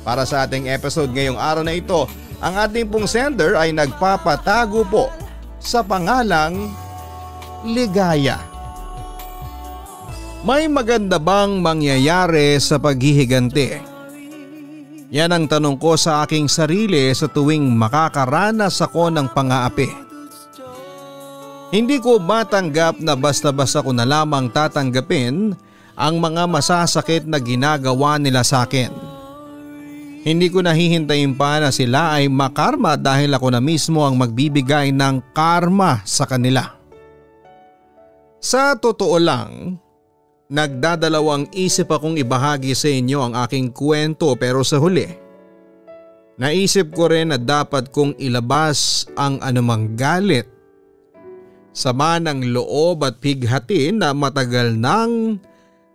Para sa ating episode ngayong araw na ito, ang ating pong sender ay nagpapatago po sa pangalang Ligaya. May maganda bang mangyayari sa paghihiganti? Yan ang tanong ko sa aking sarili sa tuwing makakaranas ako ng pang-aapi. Hindi ko matanggap na basta-basta ko na lamang tatanggapin ang mga masasakit na ginagawa nila sa akin. Hindi ko nahihintayin pa na sila ay makarma dahil ako na mismo ang magbibigay ng karma sa kanila. Sa totoo lang, nagdadalawang isip akong ibahagi sa inyo ang aking kwento pero sa huli, naisip ko rin na dapat kong ilabas ang anumang galit, sama ng loob at pighati na matagal nang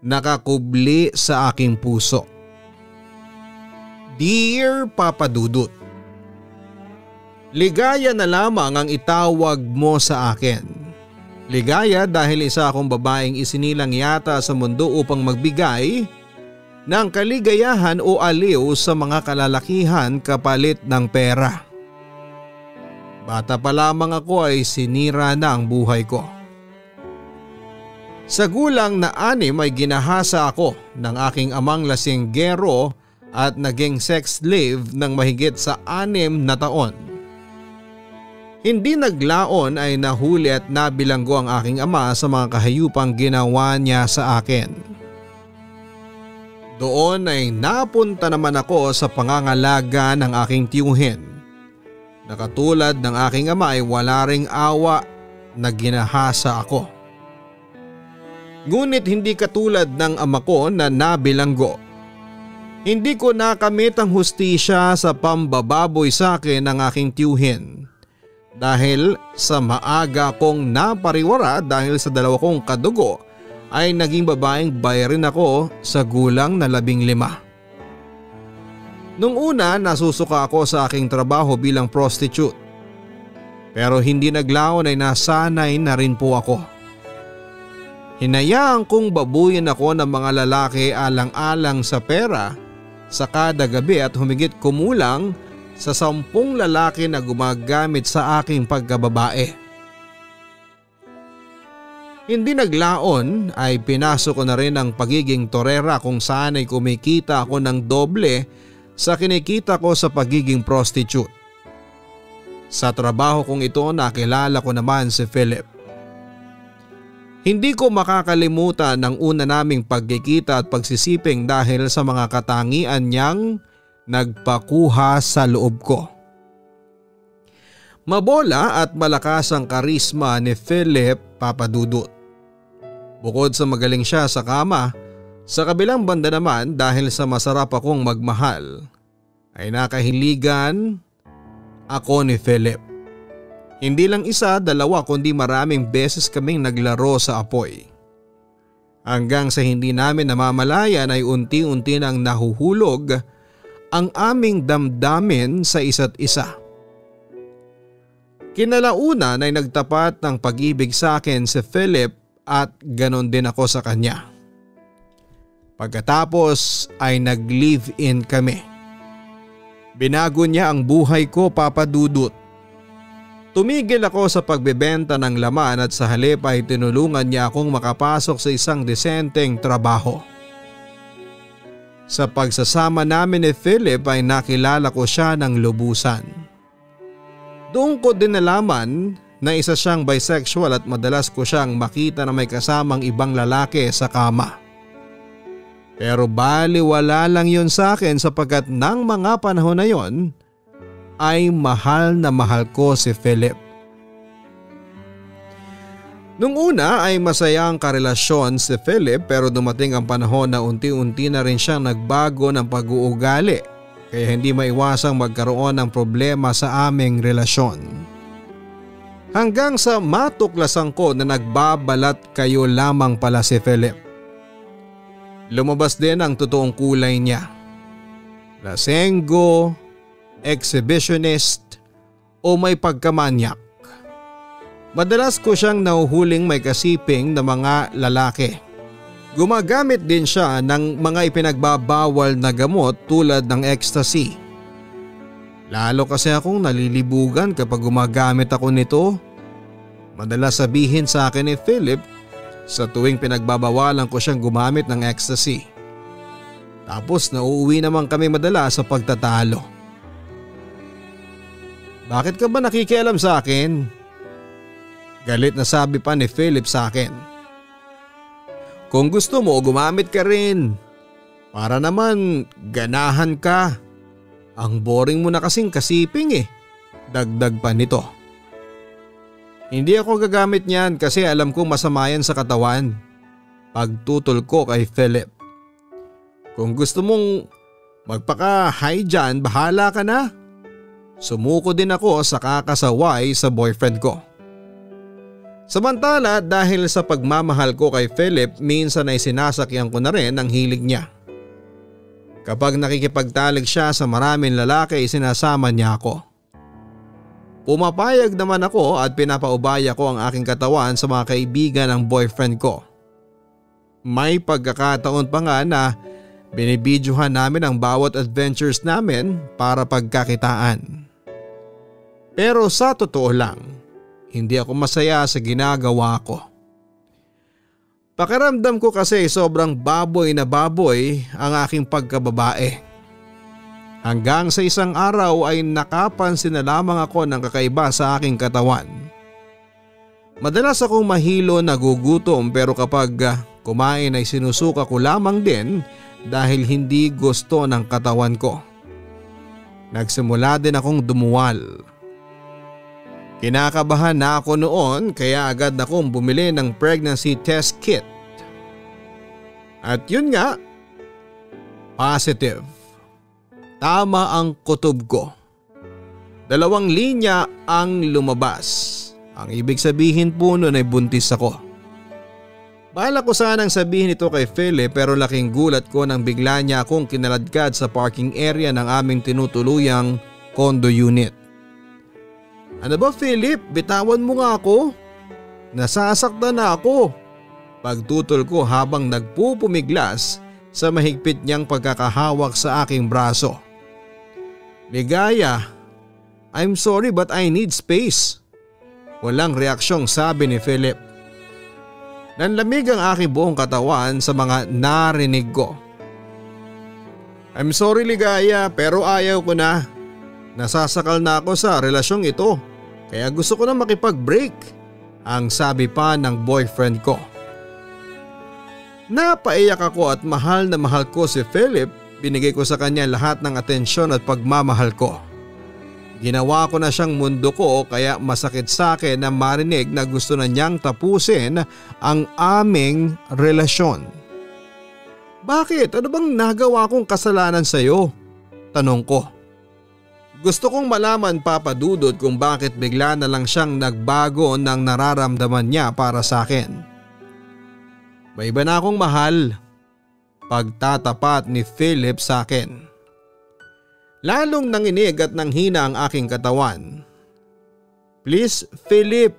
nakakubli sa aking puso. Dear Papa Dudut, ligaya na lamang ang itawag mo sa akin. Ligaya dahil isa akong babaeng isinilang yata sa mundo upang magbigay ng kaligayahan o aliw sa mga kalalakihan kapalit ng pera. Bata pa lamang ako ay sinira na ang buhay ko. Sa gulang na 6 ay ginahasa ako ng aking amang lasinggero at naging sex slave ng mahigit sa 6 na taon. Hindi naglaon ay nahuli at nabilanggo ang aking ama sa mga kahayupang ginawa niya sa akin. Doon ay napunta naman ako sa pangangalaga ng aking tiyuhin. Na katulad ng aking ama ay wala ring awa na ginahasa ako. Ngunit hindi katulad ng ama ko na nabilanggo. Hindi ko nakamit ang hustisya sa pambababoy sa akin ng aking tiyuhin. Dahil sa maaga kong napariwara dahil sa 2 kong kadugo ay naging babaeng bayarin ako sa gulang na 15. Nung una nasusuka ako sa aking trabaho bilang prostitute. Pero hindi naglaon ay nasanay na rin po ako. Hinayaan kong babuyin ako ng mga lalaki alang-alang sa pera sa kada gabi at humigit kumulang sa 10 lalaki na gumagamit sa aking pagkababae. Hindi naglaon ay pinasok ko na rin ang pagiging torera kung saan ay kumikita ako ng doble sa kinikita ko sa pagiging prostitute. Sa trabaho kong ito nakilala ko naman si Philip. Hindi ko makakalimutan ang una naming pagkikita at pagsisiping dahil sa mga katangian niyang nagpakuha sa loob ko. Mabola at malakas ang karisma ni Philip, Papa Dudut. Bukod sa magaling siya sa kama, sa kabilang banda naman dahil sa masarap akong magmahal, ay nakahiligan ako ni Philip. Hindi lang 1, 2 kundi maraming beses kaming naglaro sa apoy. Hanggang sa hindi namin namamalayan ay unti-unti nang nahuhulog ang aming damdamin sa isa't isa. Kinalaunan ay nagtapat ng pag-ibig sa akin si Philip at ganon din ako sa kanya. Pagkatapos ay nag-live-in kami. Binago niya ang buhay ko, Papa Dudut. Tumigil ako sa pagbebenta ng laman at sa halip ay tinulungan niya akong makapasok sa isang desenteng trabaho. Sa pagsasama namin ni Philip ay nakilala ko siya ng lubusan. Doon ko din nalaman na isa siyang bisexual at madalas ko siyang makita na may kasamang ibang lalaki sa kama. Pero baliwala lang yun sa akin sapagkat ng mga panahon na yon ay mahal na mahal ko si Philip. Nung una ay masaya ang karelasyon si Philip pero dumating ang panahon na unti-unti na rin siyang nagbago ng pag-uugali kaya hindi maiwasang magkaroon ng problema sa aming relasyon. Hanggang sa matuklasan ko na nagbabalat kayo lamang pala si Philip. Lumabas din ang totoong kulay niya. Lasenggo, exhibitionist o may pagkamanyak. Madalas ko siyang nahuhuling may kasiping na mga lalaki. Gumagamit din siya ng mga ipinagbabawal na gamot tulad ng ecstasy. Lalo kasi akong nalilibugan kapag gumagamit ako nito. Madalas sabihin sa akin ni Philip sa tuwing pinagbabawalan ko siyang gumamit ng ecstasy. Tapos nauuwi naman kami madalas sa pagtatalo. Bakit ka ba nakikialam sa akin? Galit na sabi pa ni Philip sa akin. Kung gusto mo gumamit ka rin. Para naman ganahan ka. Ang boring mo na kasing kasiping eh. Dagdag pa nito. Hindi ako gagamit niyan kasi alam kong masama yan sa katawan. Pagtutol ko kay Philip. Kung gusto mong magpaka-high dyan, bahala ka na. Sumuko din ako sa kakasaway sa boyfriend ko. Samantala dahil sa pagmamahal ko kay Philip, minsan ay sinasakyan ko na rin ang hilig niya. Kapag nakikipagtalik siya sa maraming lalaki, sinasama niya ako. Pumapayag naman ako at pinapaubaya ko ang aking katawan sa mga kaibigan ng boyfriend ko. May pagkakataon pa nga na binibidyohan namin ang bawat adventures namin para pagkakitaan. Pero sa totoo lang, hindi ako masaya sa ginagawa ko. Pakiramdam ko kasi sobrang baboy na baboy ang aking pagkababae. Hanggang sa isang araw ay nakapansin na lamang ako ng kakaiba sa aking katawan. Madalas akong mahilo, nagugutom pero kapag kumain ay sinusuka ko lamang din dahil hindi gusto ng katawan ko. Nagsimula din akong dumuwal. Kinakabahan na ako noon kaya agad akong bumili ng pregnancy test kit. At yun nga, positive. Tama ang kutob ko. 2 linya ang lumabas. Ang ibig sabihin po nun ay buntis ako. Bala ko sanang sabihin ito kay Philip pero laking gulat ko nang bigla niya akong kinaladkad sa parking area ng aming tinutuluyang condo unit. Ano ba Philip, bitawan mo nga ako. Nasasaktan na ako. Pagtutol ko habang nagpupumiglas sa mahigpit niyang pagkakahawak sa aking braso. Ligaya, I'm sorry but I need space. Walang reaksyong sabi ni Philip. Nanlamig ang aking buong katawan sa mga narinig ko. I'm sorry Ligaya pero ayaw ko na. Nasasakal na ako sa relasyong ito. Kaya gusto ko na makipag-break, ang sabi pa ng boyfriend ko. Napaiyak ako at mahal na mahal ko si Philip. Binigay ko sa kanya lahat ng atensyon at pagmamahal ko. Ginawa ko na siyang mundo ko kaya masakit sa akin na marinig na gusto na niyang tapusin ang aming relasyon. Bakit? Ano bang nagawa kong kasalanan sa iyo? Tanong ko. Gusto kong malaman Papa Dudut kung bakit bigla na lang siyang nagbago ng nararamdaman niya para sa akin. May iba na akong mahal. Pagtatapat ni Philip sa akin. Lalong nanginig at nanghina ang aking katawan. Please Philip,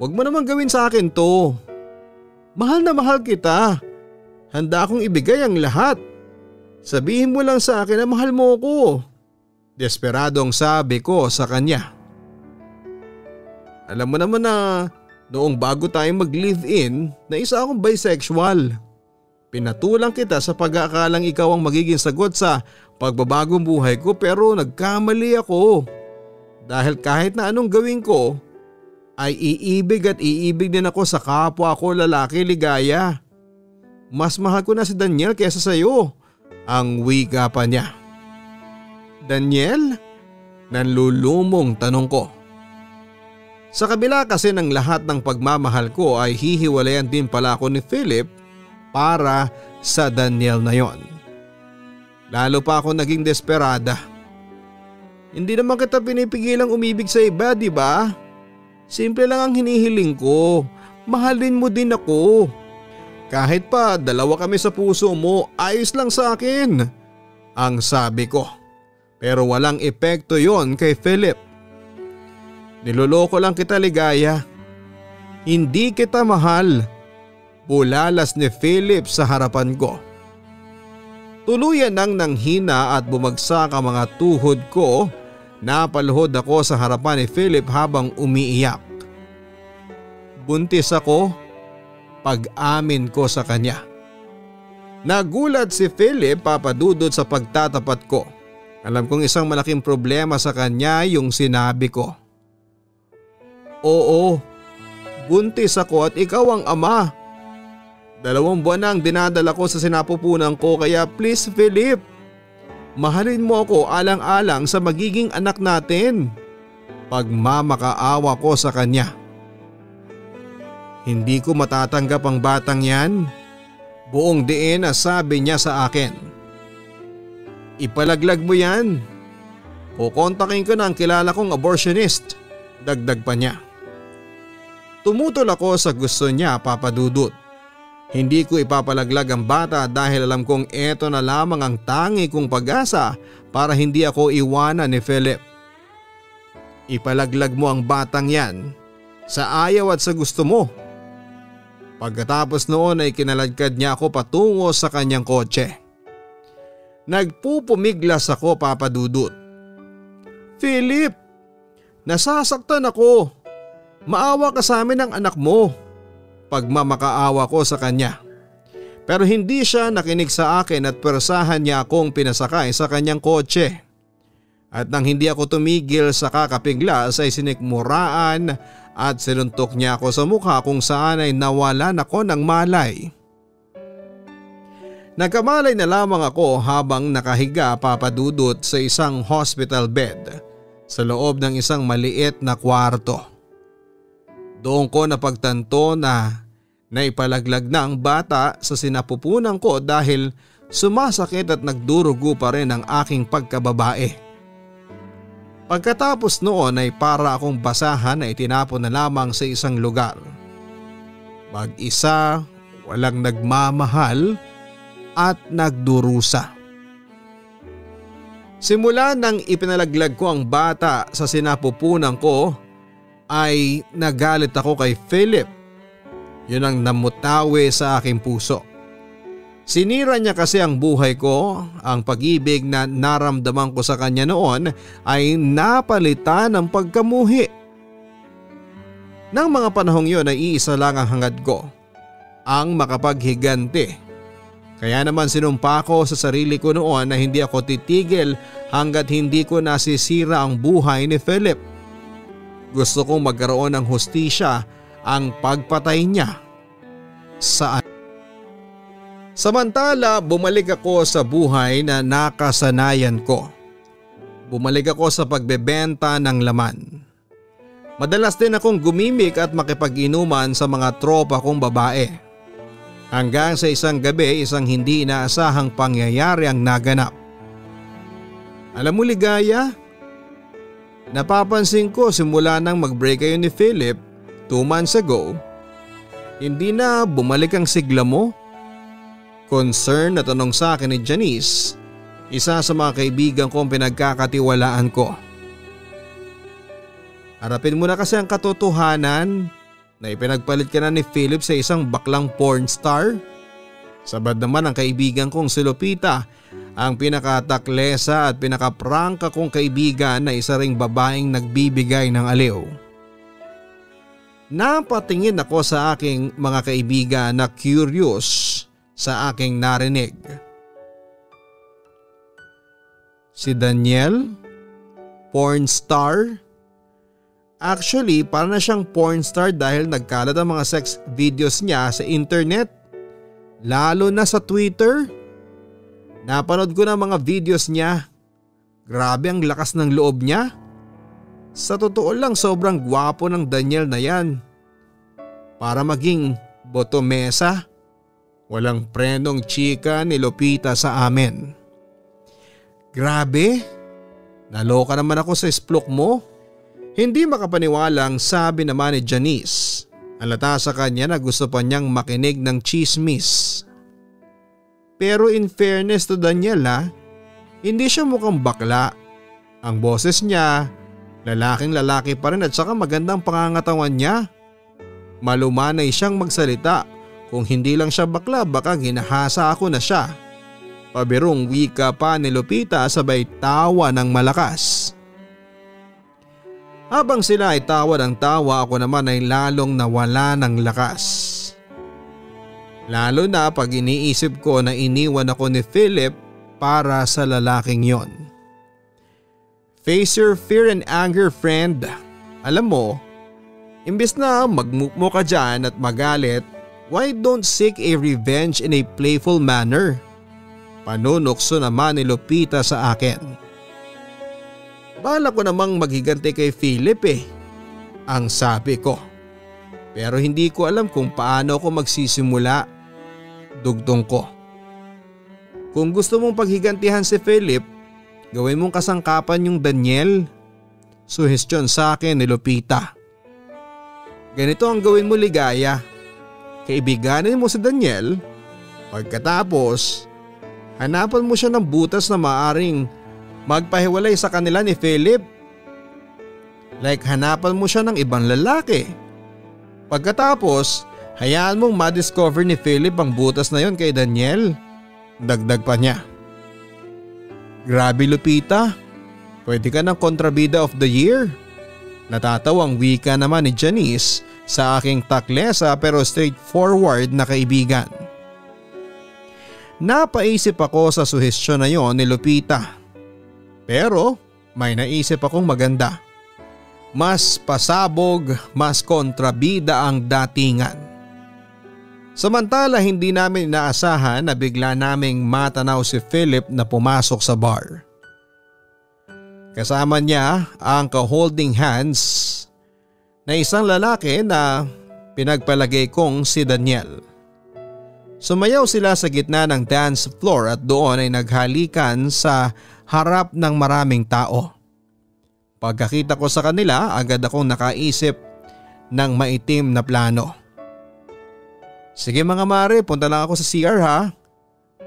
wag mo naman gawin sa akin to. Mahal na mahal kita. Handa akong ibigay ang lahat. Sabihin mo lang sa akin na mahal mo ko. Desperadong sabi ko sa kanya. Alam mo naman na noong bago tayong mag-live-in na isa akong bisexual. Pinatulang kita sa pag-aakalang ikaw ang magiging sagot sa pagbabagong buhay ko pero nagkamali ako. Dahil kahit na anong gawin ko ay iibig at iibig din ako sa kapwa ko lalaki Ligaya. Mas mahal ko na si Daniel kaysa sa iyo. Ang wika pa niya. Daniel? Nanlulumong tanong ko. Sa kabila kasi ng lahat ng pagmamahal ko ay hihiwalayan din pala ako ni Philip para sa Daniel na yon. Lalo pa ako naging desperada. Hindi naman kita pinipigilang umibig sa iba, di ba? Simple lang ang hinihiling ko. Mahalin mo din ako. Kahit pa 2 kami sa puso mo, ayos lang sa akin. Ang sabi ko. Pero walang epekto yon kay Philip. Niloloko lang kita Ligaya. Hindi kita mahal. Bulalas ni Philip sa harapan ko. Tuluyan nang nanghina at bumagsak ang mga tuhod ko. Napaluhod ako sa harapan ni Philip habang umiiyak. Buntis ako, pag-amin ko sa kanya. Nagulat si Philip, Papa Dudut, sa pagtatapat ko. Alam kong isang malaking problema sa kanya yung sinabi ko. Oo, buntis ako at ikaw ang ama. 2 buwan na ang dinadala ko sa sinapupunan ko, kaya please Philip, mahalin mo ako alang-alang sa magiging anak natin. Pagmamakaawa ko sa kanya. Hindi ko matatanggap ang batang yan. Buong diin na sabi niya sa akin. Ipalaglag mo yan. Kukontakin ko na ang kilala kong abortionist. Dagdag pa niya. Tumutol ako sa gusto niya, Papa Dudut. Hindi ko ipapalaglag ang bata dahil alam kong eto na lamang ang tangi kong pag-asa para hindi ako iwanan ni Philip. Ipalaglag mo ang batang yan sa ayaw at sa gusto mo. Pagkatapos noon ay kinaladkad niya ako patungo sa kanyang kotse. Nagpupumiglas ako, Papa Dudut. Philip, nasasaktan ako. Maawa ka sa amin ng anak mo. Pagmamakaawa ko sa kanya. Pero hindi siya nakinig sa akin at persahan niya akong pinasakay sa kanyang kotse. At nang hindi ako tumigil sa kakapiglas ay sinikmuraan at sinuntok niya ako sa mukha kung saan ay nawalan ako ng malay. Nagkamalay na lamang ako habang nakahiga, Papa Dudut, sa isang hospital bed sa loob ng isang maliit na kwarto. Doon ko napagtanto na naipalaglag na ang bata sa sinapupunan ko dahil sumasakit at nagdurugo pa rin ang aking pagkababae. Pagkatapos noon ay para akong basahan na itinapon na lamang sa isang lugar. Mag-isa, walang nagmamahal at nagdurusa. Simula nang ipinalaglag ko ang bata sa sinapupunan ko ay nagalit ako kay Philip. Yun ang namutawi sa aking puso. Sinira niya kasi ang buhay ko. Ang pag-ibig na naramdaman ko sa kanya noon ay napalitan ng pagkamuhi. Nang mga panahong yun ay iisa lang ang hangad ko, ang makapaghiganti. Kaya naman sinumpa ko sa sarili ko noon na hindi ako titigil hanggat hindi ko nasisira ang buhay ni Philip. Gusto kong magkaroon ng hustisya ang pagpatay niya sa anak. Samantala, bumalik ako sa buhay na nakasanayan ko. Bumalik ako sa pagbebenta ng laman. Madalas din akong gumimik at makipag-inuman sa mga tropa kong babae. Hanggang sa isang gabi, isang hindi inaasahang pangyayari ang naganap. Alam mo, Ligaya, napapansin ko simula nang mag-break kayo ni Philip 2 months ago, hindi na bumalik ang sigla mo? Concern na tanong sa akin ni Janice, isa sa mga kaibigan kong pinagkakatiwalaan ko. Harapin mo na kasi ang katotohanan na ipinagpalit ka na ni Philip sa isang baklang porn star. Sabad naman ang kaibigan kong si Lupita, ang pinakataklesa at pinakaprangka kong kaibigan na isa ring babaeng nagbibigay ng aliw. Napatingin ako sa aking mga kaibigan na curious sa aking narinig. Si Daniel? Porn star? Actually, para na siyang porn star dahil nagkalat ang mga sex videos niya sa internet. Lalo na sa Twitter. Napanood ko na mga videos niya. Grabe ang lakas ng loob niya. Sa totoo lang, sobrang gwapo ng Daniel na yan. Para maging botomesa, walang prenong chika ni Lupita sa amin. Grabe, naloka naman ako sa isplok mo. Hindi makapaniwalang sabi naman ni Janice. Halata sa kanya na gusto pa niyang makinig ng chismis. Pero in fairness to Daniel hindi siya mukhang bakla. Ang boses niya, lalaking lalaki pa rin at saka magandang pangangatawan niya. Malumanay siyang magsalita Kung hindi lang siya bakla baka ginahasa ako na siya. Pabirong wika pa ni Lupita sabay tawa ng malakas. Habang sila ay tawa ng tawa, ako naman ay lalong nawala ng lakas. Lalo na pag iniisip ko na iniwan ako ni Philip para sa lalaking yon. Face your fear and anger, friend. Alam mo, imbes na magmukmo ka dyan at magalit, why don't seek a revenge in a playful manner? Panunokso naman ni Lupita sa akin. Bala ko namang maghiganti kay Philip ang sabi ko. Pero hindi ko alam kung paano ako magsisimula. Dugtong ko. Kung gusto mong paghigantihan si Philip, gawin mong kasangkapan yung Daniel. Suhestyon sa akin ni Lupita. Ganito ang gawin mo, Ligaya. Kaibiganin mo si Daniel. Pagkatapos, hanapan mo siya ng butas na maaring magpahiwalay sa kanila ni Philip. Like hanapan mo siya ng ibang lalaki. Pagkatapos, hayaan mong ma-discover ni Philip ang butas na yon kay Daniel. Dagdag pa niya. Grabe, Lupita, pwede ka ng kontrabida of the year. Natatawang wika naman ni Janice sa aking taklesa pero straightforward na kaibigan. Napaisip ako sa suhestyon na yon ni Lupita. Pero may naisip akong maganda. Mas pasabog, mas kontrabida ang datingan. Samantala hindi namin inaasahan na bigla naming matanaw si Philip na pumasok sa bar. Kasama niya ang ka-holding hands na isang lalaki na pinagpalagay kong si Daniel. Sumayaw sila sa gitna ng dance floor at doon ay naghalikan sa harap ng maraming tao. Pagkakita ko sa kanila, agad akong nakaisip ng maitim na plano. Sige mga mare, punta lang ako sa CR ha.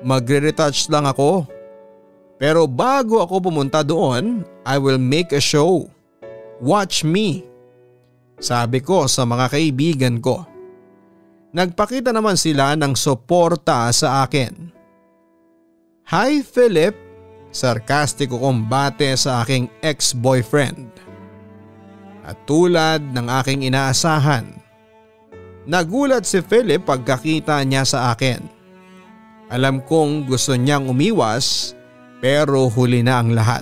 Magre-retouch lang ako. Pero bago ako pumunta doon, I will make a show. Watch me. Sabi ko sa mga kaibigan ko. Nagpakita naman sila ng suporta sa akin. Hi Philip, sarkastiko kong bate sa aking ex-boyfriend. At tulad ng aking inaasahan, nagulat si Philip pagkakita niya sa akin. Alam kong gusto niyang umiwas pero huli na ang lahat.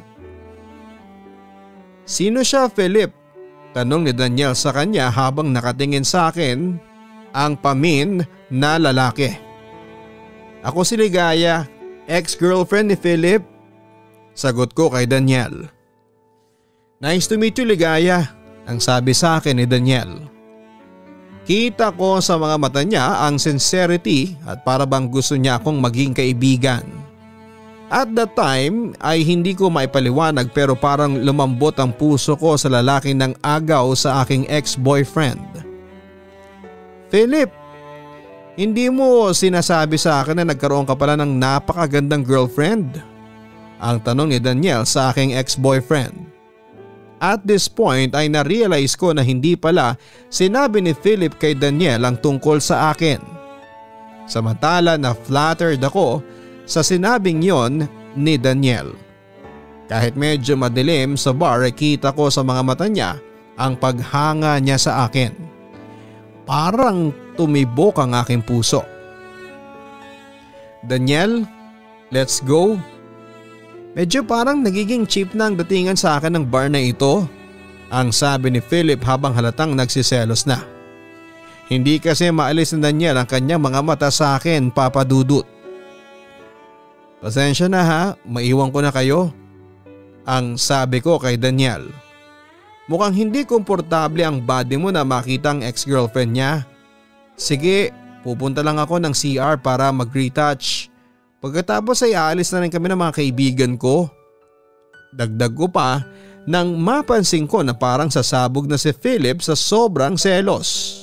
Sino siya, Philip? Tanong ni Daniel sa kanya habang nakatingin sa akin ang pamin na lalaki. Ako si Ligaya, ex-girlfriend ni Philip. Sagot ko kay Daniel. Nice to meet you, Ligaya, ang sabi sa akin ni Daniel. Kita ko sa mga mata niya ang sincerity at para bang gusto niya akong maging kaibigan. At that time ay hindi ko maipaliwanag pero parang lumambot ang puso ko sa lalaki ng agaw sa aking ex-boyfriend. Philip, hindi mo sinasabi sa akin na nagkaroon ka pala ng napakagandang girlfriend? Ang tanong ni Daniel sa aking ex-boyfriend. At this point ay na-realize ko na hindi pala sinabi ni Philip kay Daniel ang tungkol sa akin. Samantala na flattered ako sa sinabing yon ni Daniel. Kahit medyo madilim sa bar ay kita ko sa mga mata niya ang paghanga niya sa akin. Parang tumibok ang aking puso. Daniel, let's go. Medyo parang nagiging cheap na ang datingan sa akin ng bar na ito, ang sabi ni Philip habang halatang nagsiselos na. Hindi kasi maalis ni Daniel ang kanyang mga mata sa akin, Papa Dudut. Pasensya na ha, maiwan ko na kayo, ang sabi ko kay Daniel. Mukhang hindi komportable ang body mo na makita ang ex-girlfriend niya. Sige, pupunta lang ako ng CR para mag-retouch. Pagkatapos ay aalis na rin kami ng mga kaibigan ko. Dagdag ko pa nang mapansin ko na parang sasabog na si Philip sa sobrang selos.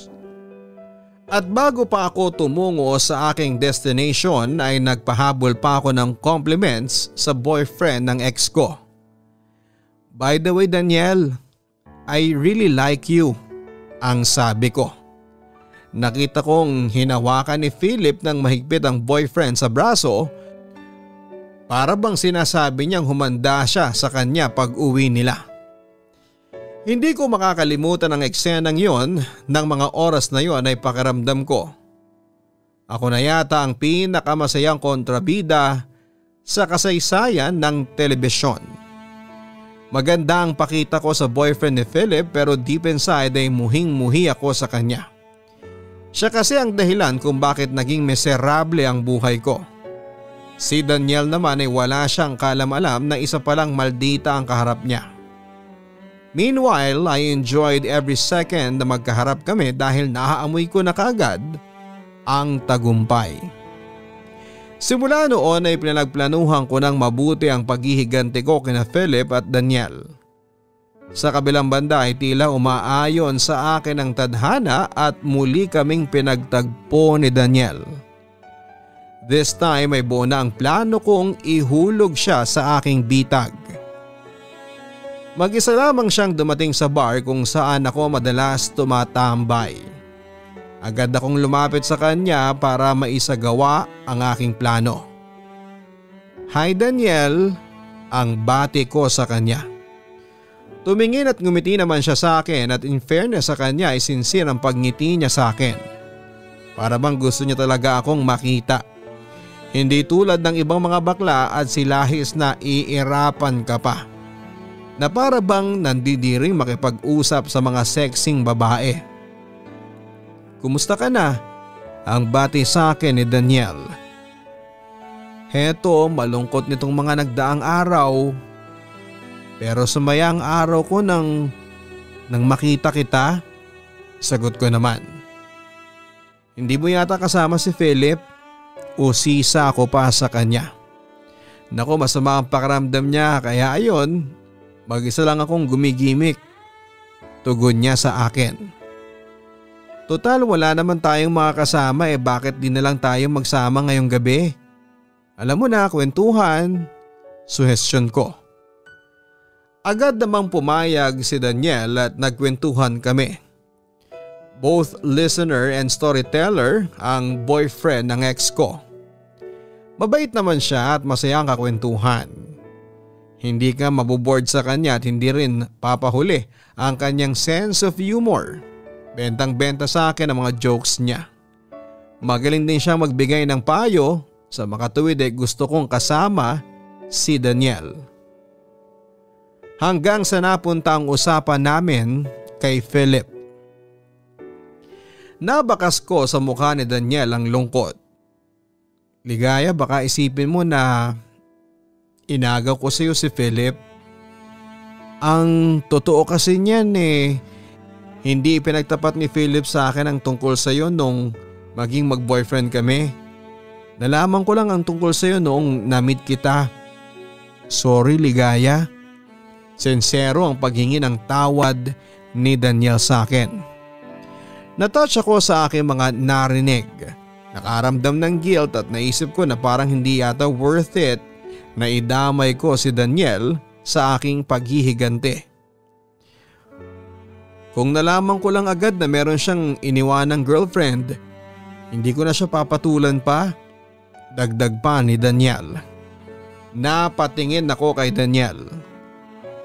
At bago pa ako tumungo sa aking destination ay nagpahabol pa ako ng compliments sa boyfriend ng ex ko. By the way, Daniel, I really like you, ang sabi ko. nakita kong hinawakan ni Philip ng mahigpit ang boyfriend sa braso, para bang sinasabi niyang humanda siya sa kanya pag uwi nila. Hindi ko makakalimutan ang eksenang yon. Ng mga oras na yon ay pakiramdam ko ako na yata ang pinakamasayang kontrabida sa kasaysayan ng telebisyon. Maganda ang pakita ko sa boyfriend ni Philip pero deep inside ay muhing-muhi ako sa kanya. Siya kasi ang dahilan kung bakit naging miserable ang buhay ko. Si Daniel naman ay wala siyang kalam-alam na isa palang maldita ang kaharap niya. Meanwhile, I enjoyed every second na magkaharap kami dahil naaamoy ko na kaagad ang tagumpay. Simula noon ay pinagplanuhan ko ng mabuti ang paghihiganti ko kina Philip at Daniel. Sa kabilang banda ay tila umaayon sa akin ang tadhana at muli kaming pinagtagpo ni Daniel. This time ay buo na ang plano kong ihulog siya sa aking bitag. Mag-isa lamang siyang dumating sa bar kung saan ako madalas tumatambay. Agad akong lumapit sa kanya para maisagawa ang aking plano. "Hi Daniel," ang bati ko sa kanya. Tumingin at ngumiti naman siya sa akin at in fairness sa kanya ay sincere ang pagngiti niya sa akin. Para bang gusto niya talaga akong makita. Hindi tulad ng ibang mga bakla at silahis na iirapan ka pa. Na para bang nandidiring makipag-usap sa mga sexing babae. "Kumusta ka na?" ang bati sa akin ni Daniel. "Heto, malungkot nitong mga nagdaang araw. Pero sumaya ang araw ko nang makita kita." Sagot ko naman. "Hindi mo yata kasama si Philip?" Usisa ako pa sa kanya. Naku, masama ang pakiramdam niya kaya ayon, mag-isa lang akong gumigimik. Tugon niya sa akin. "Total wala naman tayong makakasama bakit di na lang tayo magsama ngayong gabi? Alam mo na, kwentuhan." Suhestyon ko. Agad namang pumayag si Daniel at nagkwentuhan kami. Both listener and storyteller ang boyfriend ng ex ko. Mabait naman siya at masaya ang kakwentuhan. Hindi ka maboboard sa kanya at hindi rin papahuli ang kanyang sense of humor. Bentang-benta sa akin ang mga jokes niya. Magaling din siyang magbigay ng payo. Sa makatuwid gusto kong kasama si Daniel. Hanggang sa napunta ang usapan namin kay Philip. Nabakas ko sa mukha ni Daniel ang lungkot. "Ligaya, baka isipin mo na inagaw ko sa iyo si Philip. Ang totoo kasi niyan hindi pinagtapat ni Philip sa akin ang tungkol sa iyo nung maging mag-boyfriend kami. Nalaman ko lang ang tungkol sa iyo noong na-meet kita. Sorry, Ligaya." Sincero ang paghingi ng tawad ni Daniel sa akin. Natouch ako sa aking mga narinig. Nakaramdam ng guilt at naisip ko na parang hindi yata worth it na idamay ko si Daniel sa aking paghihiganti. Kung nalaman ko lang agad na meron siyang iniwanang girlfriend, hindi ko na siya papatulan pa. Dagdag pa ni Daniel. Napatingin ako kay Daniel.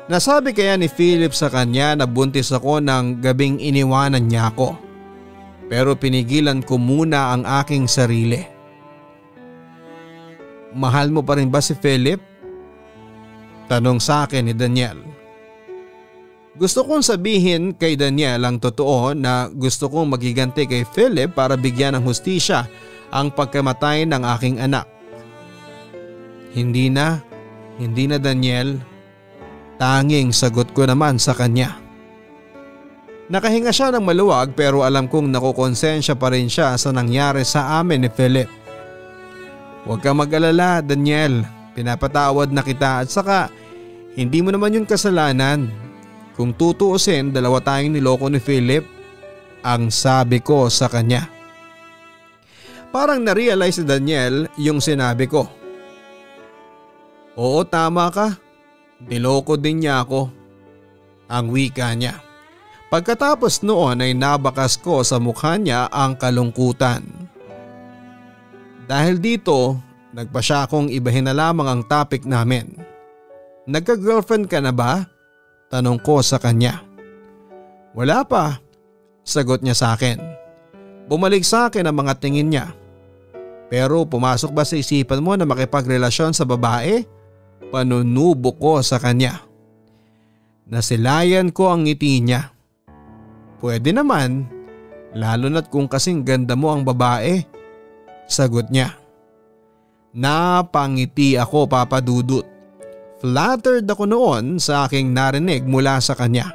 Nasabi kaya ni Philip sa kanya na buntis ako ng gabing iniwanan niya ako. Pero pinigilan ko muna ang aking sarili. "Mahal mo pa rin ba si Philip?" Tanong sa akin ni Daniel. Gusto kong sabihin kay Daniel ang totoo na gusto kong magiganti kay Philip para bigyan ng hustisya ang pagkamatay ng aking anak. Hindi na Daniel. Tanging sagot ko naman sa kanya. Nakahinga siya ng maluwag pero alam kong nakukonsensya pa rin siya sa nangyari sa amin ni Philip. "Huwag kang mag-alala, Daniel. Pinapatawad na kita at saka hindi mo naman yun kasalanan. Kung tutuusin, dalawa tayong niloko ni Philip." Ang sabi ko sa kanya. Parang na-realize ni Daniel yung sinabi ko. "Oo, tama ka. Niloko din niya ako." Ang wika niya. Pagkatapos noon ay nabakas ko sa mukha niya ang kalungkutan. Dahil dito, nagpa siya akong ibahin na lamang ang topic namin. Nagka-girlfriend ka na ba? Tanong ko sa kanya. Wala pa, sagot niya sa akin. Bumalik sa akin ang mga tingin niya. Pero pumasok ba sa isipan mo na makipagrelasyon sa babae? Panunubo ko sa kanya. Nasilayan ko ang ngiti niya. Pwede naman, lalo na't kung kasing ganda mo ang babae, sagot niya. Napangiti ako, Papa Dudut. Flattered ako noon sa aking narinig mula sa kanya.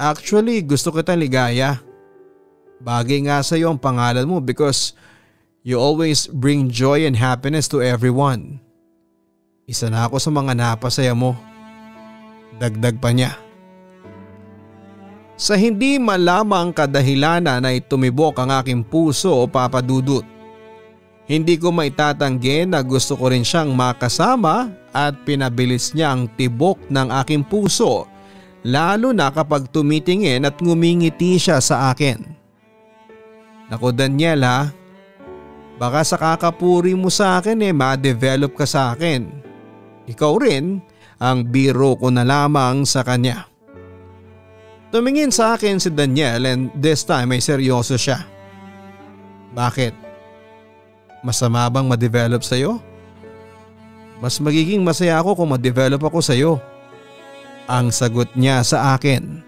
Actually, gusto kita ligaya. Bagay nga sa iyo ang pangalan mo because you always bring joy and happiness to everyone. Isa na ako sa mga napasaya mo. Dagdag pa niya. Sa hindi malamang kadahilanan ay tumibok ang aking puso, Papa Dudut. Hindi ko maitatanggi na gusto ko rin siyang makasama at pinabilis niya ang tibok ng aking puso, lalo na kapag tumitingin at ngumingiti siya sa akin. Naku Daniela, baka sa kakapuri mo sa akin ma-develop ka sa akin. Ikaw rin ang biro ko na lamang sa kanya. Tumingin sa akin si Daniel and this time ay seryoso siya. Bakit? Masama bang ma-develop sa'yo? Mas magiging masaya ako kung ma-develop ako sa'yo. Ang sagot niya sa akin.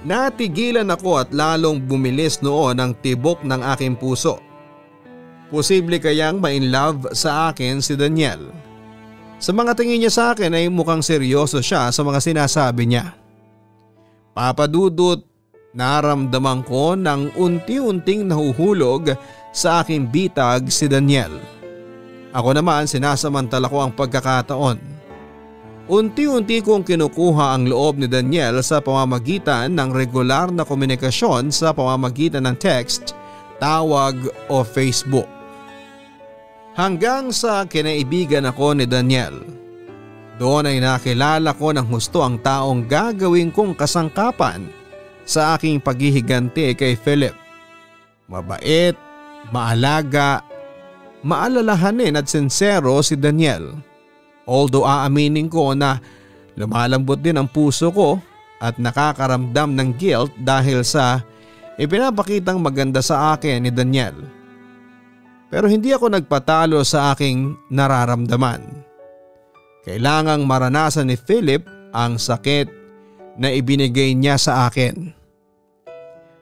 Natigilan ako at lalong bumilis noon ang tibok ng aking puso. Posible kayang ma-inlove sa akin si Daniel. Sa mga tingin niya sa akin ay mukhang seryoso siya sa mga sinasabi niya. Papa Dudut, naramdaman ko ng unti-unting nahuhulog sa aking bitag si Daniel. Ako naman sinasamantala ko ang pagkakataon. Unti-unti kong kinukuha ang loob ni Daniel sa pamamagitan ng regular na komunikasyon sa pamamagitan ng text, tawag o Facebook. Hanggang sa kinaibigan ako ni Daniel. Doon ay nakilala ko ng husto ang taong gagawin kong kasangkapan sa aking paghihiganti kay Philip. Mabait, maalaga, maalalahanin at sincero si Daniel. Although aaminin ko na lumalambot din ang puso ko at nakakaramdam ng guilt dahil sa ipinapakitang maganda sa akin ni Daniel. Pero hindi ako nagpatalo sa aking nararamdaman. Kailangang maranasan ni Philip ang sakit na ibinigay niya sa akin.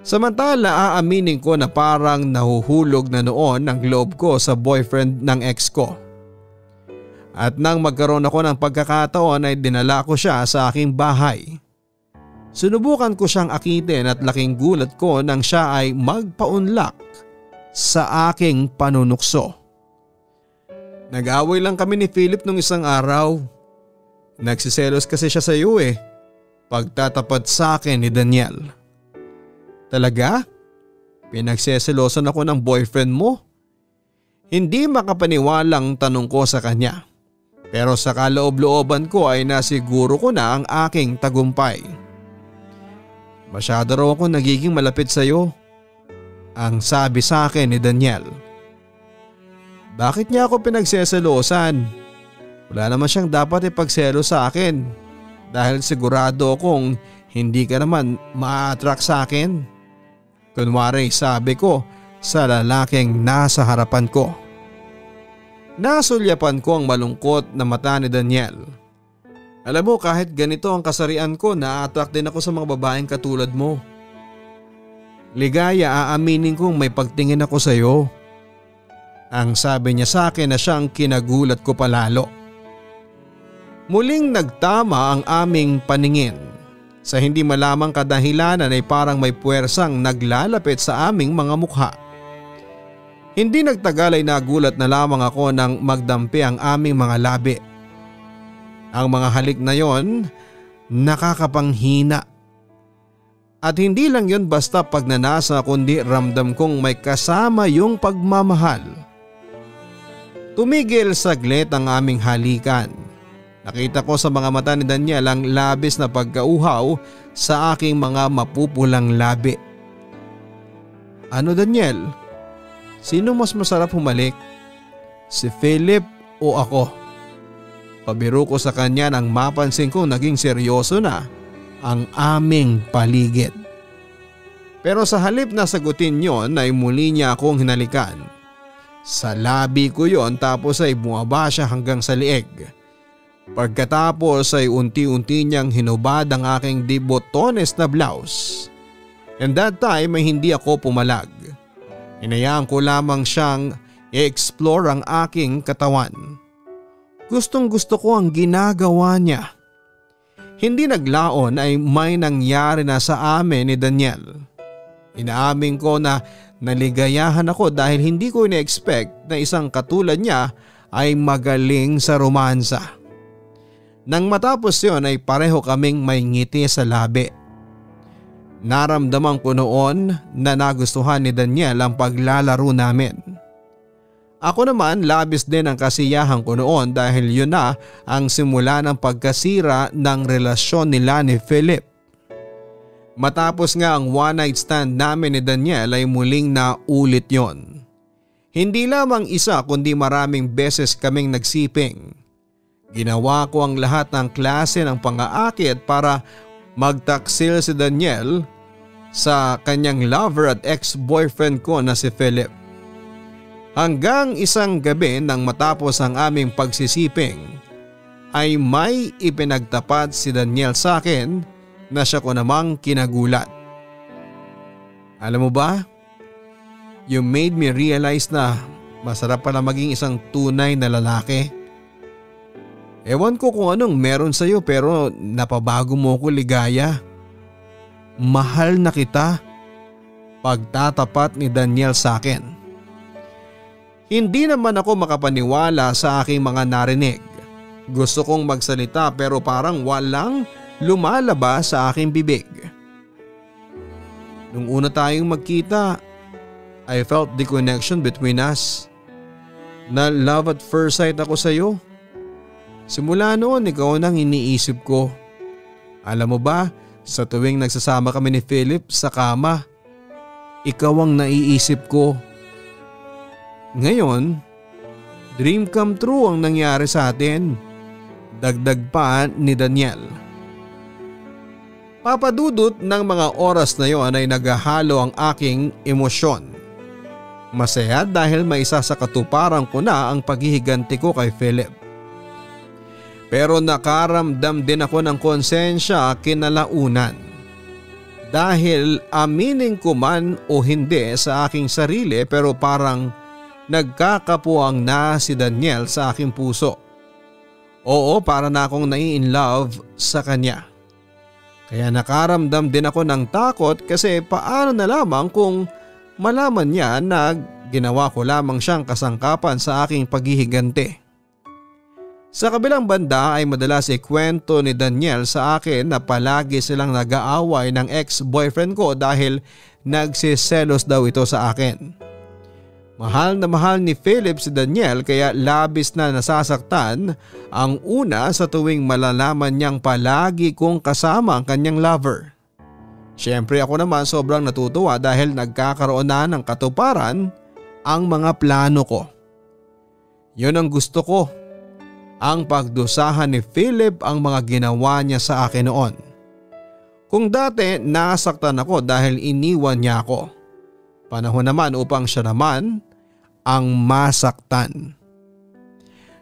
Samantala aaminin ko na parang nahuhulog na noon ang loob ko sa boyfriend ng ex ko. At nang magkaroon ako ng pagkakataon ay dinala ko siya sa aking bahay. Sinubukan ko siyang akitin at laking gulat ko nang siya ay magpaunlak sa aking panunukso. Nag-away lang kami ni Philip nung isang araw. Nagsiselos kasi siya sa iyo pagtatapat sa akin ni Daniel. Talaga? Pinagseselosan ako ng boyfriend mo? Hindi makapaniwalang tanong ko sa kanya. Pero sa kaloob-looban ko ay nasiguro ko na ang aking tagumpay. Masyado raw ako nagiging malapit sa iyo. Ang sabi sa akin ni Daniel. Bakit niya ako pinagseselosan? Wala naman siyang dapat ipagselo sa akin dahil sigurado akong hindi ka naman ma-attract sa akin. Kunwari sabi ko sa lalaking nasa harapan ko. Nasulyapan ko ang malungkot na mata ni Daniel. Alam mo kahit ganito ang kasarian ko na-attract din ako sa mga babaeng katulad mo. Ligaya aaminin kong may pagtingin ako sa iyo. Ang sabi niya sa akin na siyang kinagulat ko palalo. Muling nagtama ang aming paningin. Sa hindi malamang kadahilanan ay parang may puwersang naglalapit sa aming mga mukha. Hindi nagtagal ay nagulat na lamang ako nang magdampi ang aming mga labi. Ang mga halik na yon nakakapanghina. At hindi lang yon basta pagnanasa kundi ramdam kong may kasama yung pagmamahal. Tumigil saglit ang aming halikan Nakita ko sa mga mata ni Daniel ang labis na pagkauhaw sa aking mga mapupulang labi. Ano Daniel? Sino mas masarap humalik? Si Philip o ako? Pabiro ko sa kanya nang mapansin kong naging seryoso na ang aming paligid. Pero sa halip na sagutin yon ay muli niya akong hinalikan. Sa labi ko yon tapos ay bumaba siya hanggang sa lieg. Pagkatapos ay unti-unti niyang hinubad ang aking di botones na blouse. And that time ay hindi ako pumalag. Hinayaan ko lamang siyang i-explore ang aking katawan. Gustong gusto ko ang ginagawa niya. Hindi naglaon ay may nangyari na sa amin ni Daniel. Inaamin ko na naligayahan ako dahil hindi ko ina-expect na isang katulad niya ay magaling sa romansa. Nang matapos yon ay pareho kaming may ngiti sa labi. Naramdaman ko noon na nagustuhan ni Daniel ang paglalaro namin. Ako naman labis din ang kasiyahan ko noon dahil yun na ang simula ng pagkasira ng relasyon nila ni Philip. Matapos nga ang one night stand namin ni Daniel ay muling naulit yon. Hindi lamang isa kundi maraming beses kaming nagsiping. Ginawa ko ang lahat ng klase ng pang-aakit para magtaksil si Daniel sa kanyang lover at ex-boyfriend ko na si Philip. Hanggang isang gabi nang matapos ang aming pagsisiping ay may ipinagtapat si Daniel sa akin na siya ko namang kinagulat. Alam mo ba? You made me realize na masarap pala maging isang tunay na lalaki. Ewan ko kung anong meron sa'yo pero napabago mo ko ligaya. Mahal na kita. Pagtatapat ni Daniel sa akin. Hindi naman ako makapaniwala sa aking mga narinig. Gusto kong magsalita pero parang walang lumalabas sa aking bibig. Nung una tayong magkita, I felt the connection between us. Na love at first sight ako sa iyo. Simula noon ikaw nang iniisip ko. Alam mo ba, sa tuwing nagsasama kami ni Philip sa kama, ikaw ang naiisip ko. Ngayon, dream come true ang nangyari sa atin. Dagdag pa ni Daniel. Papadudot ng mga oras na yon ay naghahalo ang aking emosyon. Masaya dahil may isa sa katuparan ko na ang paghihiganti ko kay Philip. Pero nakaramdam din ako ng konsensya kinalaunan. Dahil aminin ko man o hindi sa aking sarili pero parang nagkakapuang na si Daniel sa aking puso. Oo, para na akong nai-inlove sa kanya. Kaya nakaramdam din ako ng takot kasi paano na lamang kung malaman niya na ginawa ko lamang siyang kasangkapan sa aking paghihiganti. Sa kabilang banda ay madalas ikwento ni Daniel sa akin na palagi silang nag-aaway ng ex-boyfriend ko dahil nagsiselos daw ito sa akin. Mahal na mahal ni Philip si Daniel kaya labis na nasasaktan ang una sa tuwing malalaman niyang palagi kong kasama ang kanyang lover. Siyempre ako naman sobrang natutuwa dahil nagkakaroon na ng katuparan ang mga plano ko. Yun ang gusto ko. Ang pagdusahan ni Philip ang mga ginawa niya sa akin noon. Kung dati nasaktan ako dahil iniwan niya ako, panahon naman upang siya naman ang masaktan.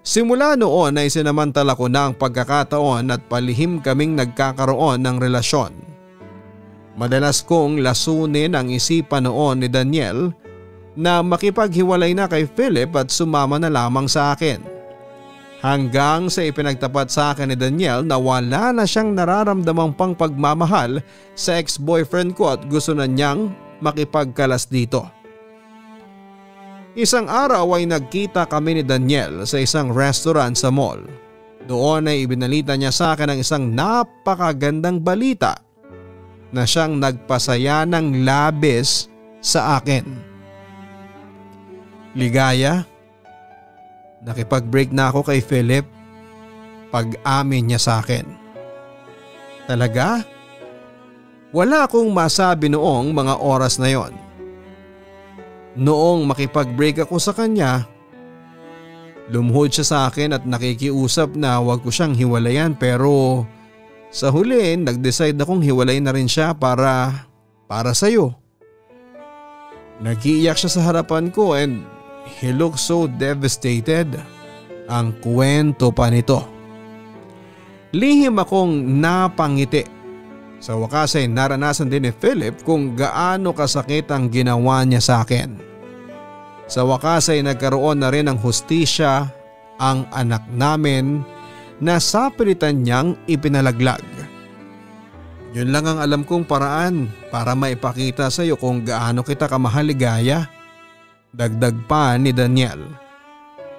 Simula noon ay sinamantala ko na ang pagkakataon at palihim kaming nagkakaroon ng relasyon. Madalas kong lasunin ang isipan noon ni Daniel na makipaghiwalay na kay Philip at sumama na lamang sa akin. Hanggang sa ipinagtapat sa akin ni Daniel na wala na siyang nararamdamang pang pagmamahal sa ex-boyfriend ko at gusto na niyang makipagkalas dito. Isang araw ay nagkita kami ni Daniel sa isang restaurant sa mall. Doon ay ibinalita niya sa akin ang isang napakagandang balita na siyang nagpasaya ng labis sa akin. Ligaya, nakipag-break na ako kay Philip. pag-amin niya sa akin. Talaga? Wala akong masabi noong mga oras na yon. Noong makipag-break ako sa kanya, lumuhod siya sa akin at nakikiusap na huwag ko siyang hiwalayan, pero sa huli nag-decide akong hiwalayin na rin siya para sa'yo. Nag-iiyak siya sa harapan ko and he looked so devastated. Ang kwento pa nito. Lihim akong napangiti. Sa wakas ay naranasan din ni Philip kung gaano kasakit ang ginawa niya sa akin. Sa wakas ay nagkaroon na rin ng hustisya ang anak namin na sapilitan niyang ipinalaglag. Yun lang ang alam kong paraan para maipakita sa iyo kung gaano kita kamahal, Ligaya. Dagdag pa ni Daniel.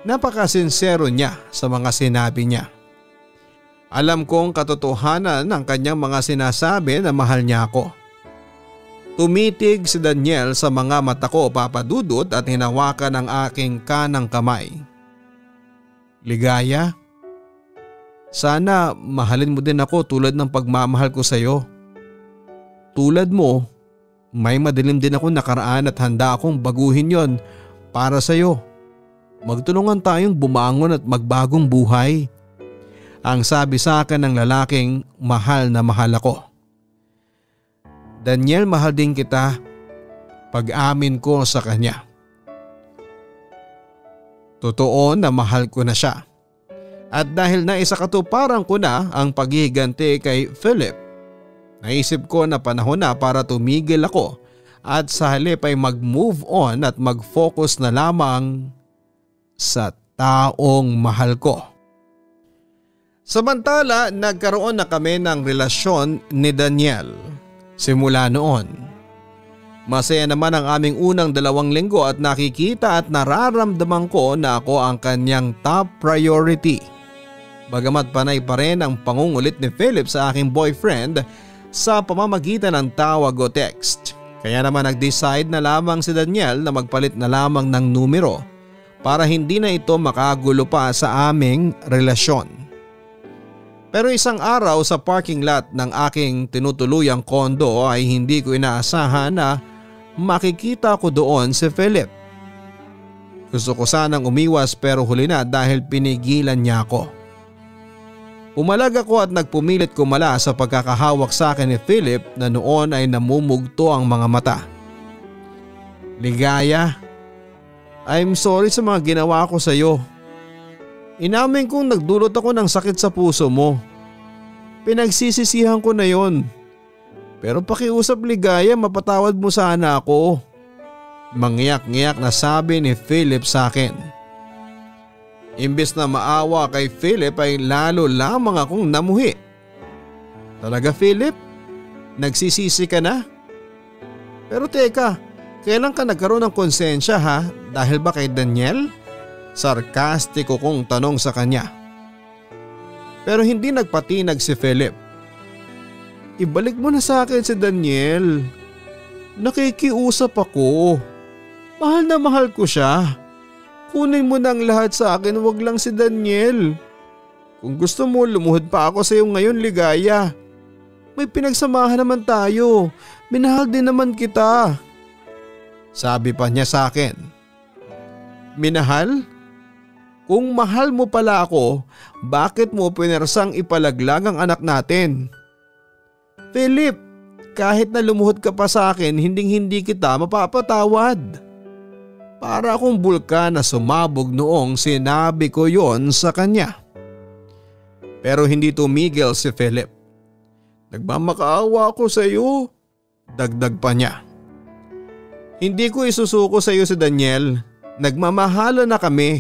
Napakasinsero niya sa mga sinabi niya. Alam kong katotohanan ng kanyang mga sinasabi na mahal niya ako. Tumitig si Daniel sa mga mata ko, Papa Dudut, at hinawakan ang aking kanang kamay. Ligaya, sana mahalin mo din ako tulad ng pagmamahal ko sa iyo. Tulad mo, may madilim din ako nakaraan at handa akong baguhin yon para sa iyo. Magtulungan tayong bumangon at magbagong buhay. Ang sabi sa akin ng lalaking mahal na mahal ako. Daniel, mahal din kita. Pag-amin ko sa kanya. Totoo na mahal ko na siya. At dahil naisakatuparan ko na ang paghihiganti kay Philip, naisip ko na panahon na para tumigil ako at sa halip ay mag-move on at mag-focus na lamang sa taong mahal ko. Samantala, nagkaroon na kami ng relasyon ni Daniel. Simula noon, masaya naman ang aming unang 2 linggo at nakikita at nararamdaman ko na ako ang kanyang top priority. Bagamat panay pa rin ang pangungulit ni Philip sa aking boyfriend sa pamamagitan ng tawag o text. Kaya naman nag-decide na lamang si Daniel na magpalit na lamang ng numero para hindi na ito makagulo pa sa aming relasyon. Pero isang araw sa parking lot ng aking tinutuluyang kondo ay hindi ko inaasahan na makikita ko doon si Philip. Gusto ko sanang umiwas pero huli na dahil pinigilan niya ako. Pumalag ako at nagpumilit kumala sa pagkakahawak sa akin ni Philip na noon ay namumugto ang mga mata. Ligaya, I'm sorry sa mga ginawa ko sa iyo. Inamin kong nagdulot ako ng sakit sa puso mo. Pinagsisisihan ko na yon. Pero pakiusap, Ligaya, mapatawad mo sana ako. Mangyak-ngyak na sabi ni Philip sa akin. Imbes na maawa kay Philip ay lalo lamang akong namuhi. Talaga, Philip? Nagsisisi ka na? Pero teka, kailan ka nagkaroon ng konsensya ha? Dahil ba kay Daniel? Sarkastiko kong tanong sa kanya. Pero hindi nagpatinag si Philip. Ibalik mo na sa akin si Daniel. Nakikiusap ako. Mahal na mahal ko siya. Kunin mo na ang lahat sa akin, wag lang si Daniel. Kung gusto mo, lumuhod pa ako sa iyo ngayon, Ligaya. May pinagsamahan naman tayo. Minahal din naman kita. Sabi pa niya sa akin. Minahal? Kung mahal mo pala ako, bakit mo pinersang ipalaglag ang anak natin? Philip, kahit na lumuhod ka pa sa akin, hinding-hindi kita mapapatawad. Para akong bulkan na sumabog noong sinabi ko yon sa kanya. Pero hindi tumigil si Philip. Nagmamakaawa ako sa iyo. Dagdag pa niya. Hindi ko isusuko sa iyo si Daniel. Nagmamahala na kami.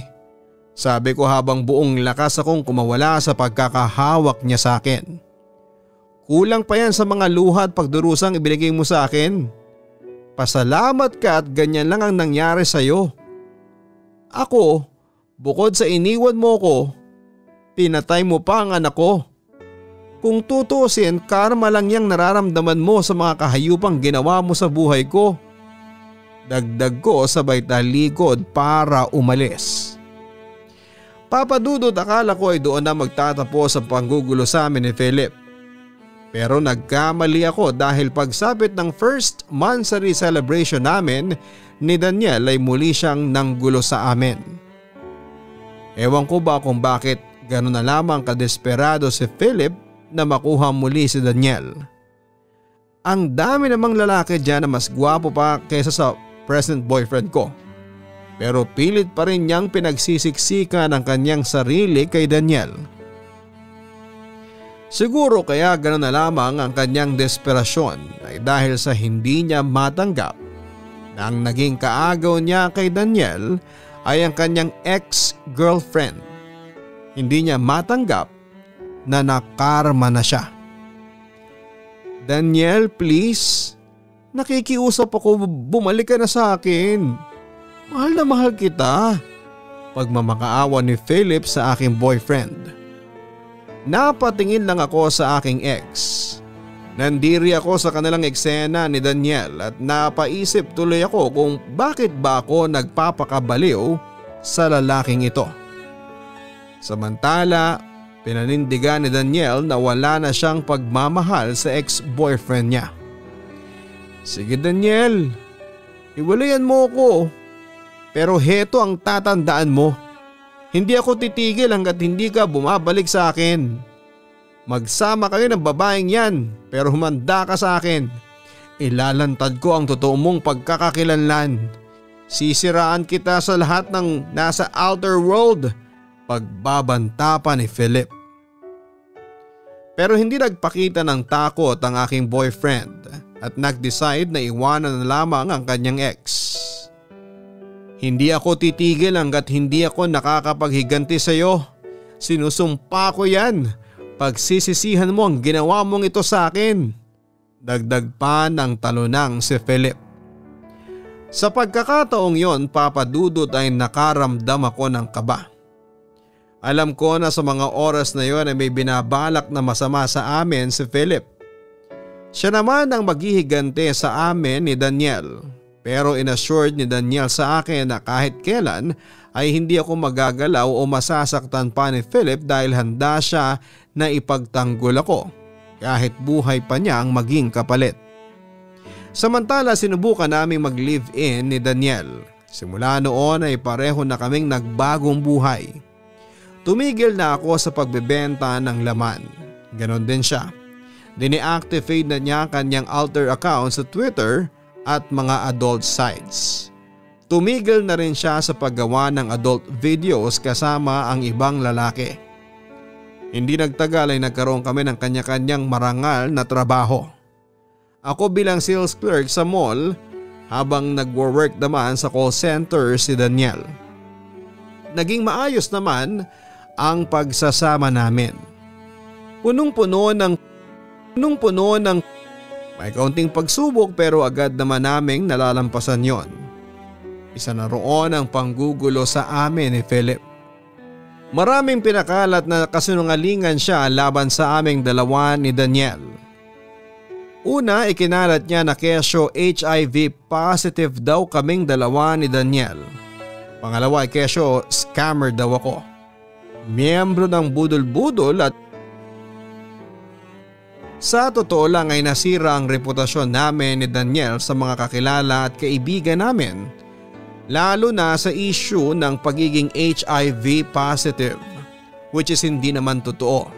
Sabi ko habang buong lakas akong kumawala sa pagkakahawak niya sa akin. Kulang pa yan sa mga luha at pagdurusang ibinigay mo sa akin. Pasalamat ka at ganyan lang ang nangyari sa iyo. Ako, bukod sa iniwan mo ko, pinatay mo pa ang anak ko. Kung tutusin, karma lang yang nararamdaman mo sa mga kahayupang ginawa mo sa buhay ko. Dagdag ko sabay talikod para umalis. Papadudot, akala ko ay doon na magtatapos ang panggugulo sa amin ni Philip. Pero nagkamali ako dahil pagsapit ng first monthsary celebration namin ni Daniel ay muli siyang nanggulo sa amin. Ewan ko ba kung bakit gano'n na lamang kadesperado si Philip na makuha muli si Daniel. Ang dami namang lalaki dyan na mas gwapo pa kaysa sa present boyfriend ko. Pero pilit pa rin niyang pinagsisiksikan ang kanyang sarili kay Daniel. Siguro kaya gano'n na lamang ang kanyang desperasyon ay dahil sa hindi niya matanggap na ang naging kaagaw niya kay Daniel ay ang kanyang ex-girlfriend. Hindi niya matanggap na nakarma na siya. Daniel, please. Nakikiusap ako, bumalik ka na sa akin. Mahal na mahal kita. Pagmamakaawa ni Philip sa aking boyfriend. Napatingin lang ako sa aking ex. Nandiri ako sa kanilang eksena ni Daniel at napaisip tuloy ako kung bakit ba ako nagpapakabaliw sa lalaking ito. Samantala, pinanindigan ni Daniel na wala na siyang pagmamahal sa ex-boyfriend niya. Sige Daniel, iwalayan mo ko. Pero heto ang tatandaan mo. Hindi ako titigil hanggat hindi ka bumabalik sa akin. Magsama kayo ng babaeng yan pero humanda ka sa akin. Ilalantad ko ang totoo mong pagkakakilanlan. Sisiraan kita sa lahat ng nasa outer world. Pagbabanta pa ni Philip. Pero hindi nagpakita ng takot ang aking boyfriend at nag-decide na iwanan na lamang ang kanyang ex. Hindi ako titigil hanggat hindi ako nakakapaghiganti sa iyo. Sinusumpa ko yan. Pagsisisihan mo ang ginawa mong ito sa akin. Dagdag pa ng talunang si Philip. Sa pagkakataong yon, Papadudot, ay nakaramdam ako ng kaba. Alam ko na sa mga oras na yon ay may binabalak na masama sa amin si Philip. Siya naman ang maghihigante sa amin ni Daniel. Pero inassured ni Daniel sa akin na kahit kailan ay hindi ako magagalaw o masasaktan pa ni Philip dahil handa siya na ipagtanggol ako kahit buhay pa niya ang maging kapalit. Samantala sinubukan naming mag-live-in ni Daniel. Simula noon ay pareho na kaming nagbagong buhay. Tumigil na ako sa pagbebenta ng laman. Ganon din siya. Dine-activate na niya kanyang alter account sa Twitter at mga adult sites. Tumigil na rin siya sa paggawa ng adult videos kasama ang ibang lalaki. Hindi nagtagal ay nagkaroon kami ng kanya-kanyang marangal na trabaho. Ako bilang sales clerk sa mall habang nagwo-work naman sa call center si Daniel. Naging maayos naman ang pagsasama namin. Punong-puno ng may kaunting pagsubok pero agad naman naming nalalampasan yon. Isa na roon ang panggugulo sa amin ni Philip. Maraming pinakalat na kasinungalingan siya laban sa aming dalawa ni Daniel. Una, ikinalat niya na kesyo HIV positive daw kaming dalawa ni Daniel. Pangalawa, kesyo scammer daw ako. Miyembro ng budol-budol at sa totoo lang ay nasira ang reputasyon namin ni Daniel sa mga kakilala at kaibigan namin, lalo na sa issue ng pagiging HIV positive, which is hindi naman totoo.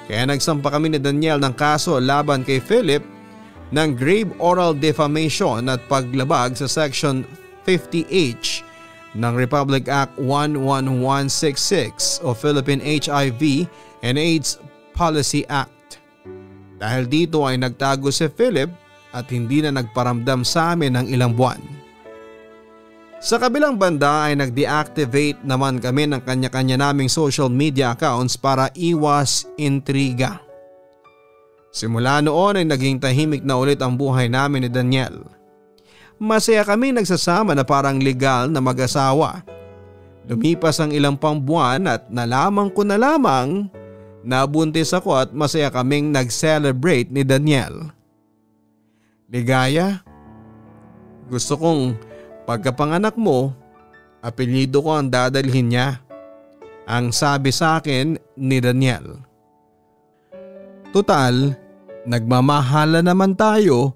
Kaya nagsampa kami ni Daniel ng kaso laban kay Philip ng grave oral defamation at paglabag sa Section 50H ng Republic Act 11166 o Philippine HIV and AIDS Policy Act. Dahil dito ay nagtago si Philip at hindi na nagparamdam sa amin ng ilang buwan. Sa kabilang banda ay nag-deactivate naman kami ng kanya-kanya naming social media accounts para iwas intriga. Simula noon ay naging tahimik na ulit ang buhay namin ni Daniel. Masaya kami nagsasama na parang legal na mag-asawa. Lumipas ang ilang pang buwan at nalaman ko na lamang nabuntis ako at masaya kaming nag-celebrate ni Daniel. Ligaya, gusto kong pagkapanganak mo, apelyido ko ang dadalhin niya. Ang sabi sa akin ni Daniel. Tutal, nagmamahala naman tayo,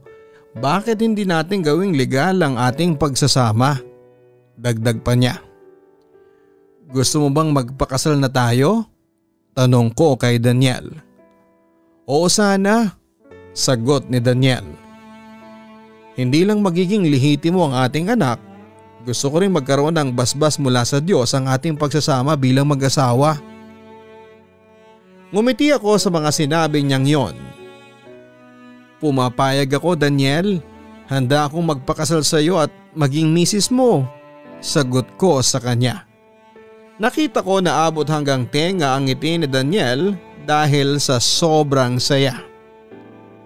bakit hindi natin gawing legal ang ating pagsasama? Dagdag pa niya. Gusto mo bang magpakasal na tayo? Tanong ko kay Daniel. Oo sana, sagot ni Daniel. Hindi lang magiging lehitimo ang ating anak, gusto ko rin magkaroon ng basbas mula sa Diyos ang ating pagsasama bilang mag-asawa. Ngumiti ako sa mga sinabi niyang yon. Pumapayag ako, Daniel. Handa akong magpakasal sa iyo at maging misis mo. Sagot ko sa kanya. Nakita ko na abot hanggang tenga ang ngiti ni Daniel dahil sa sobrang saya.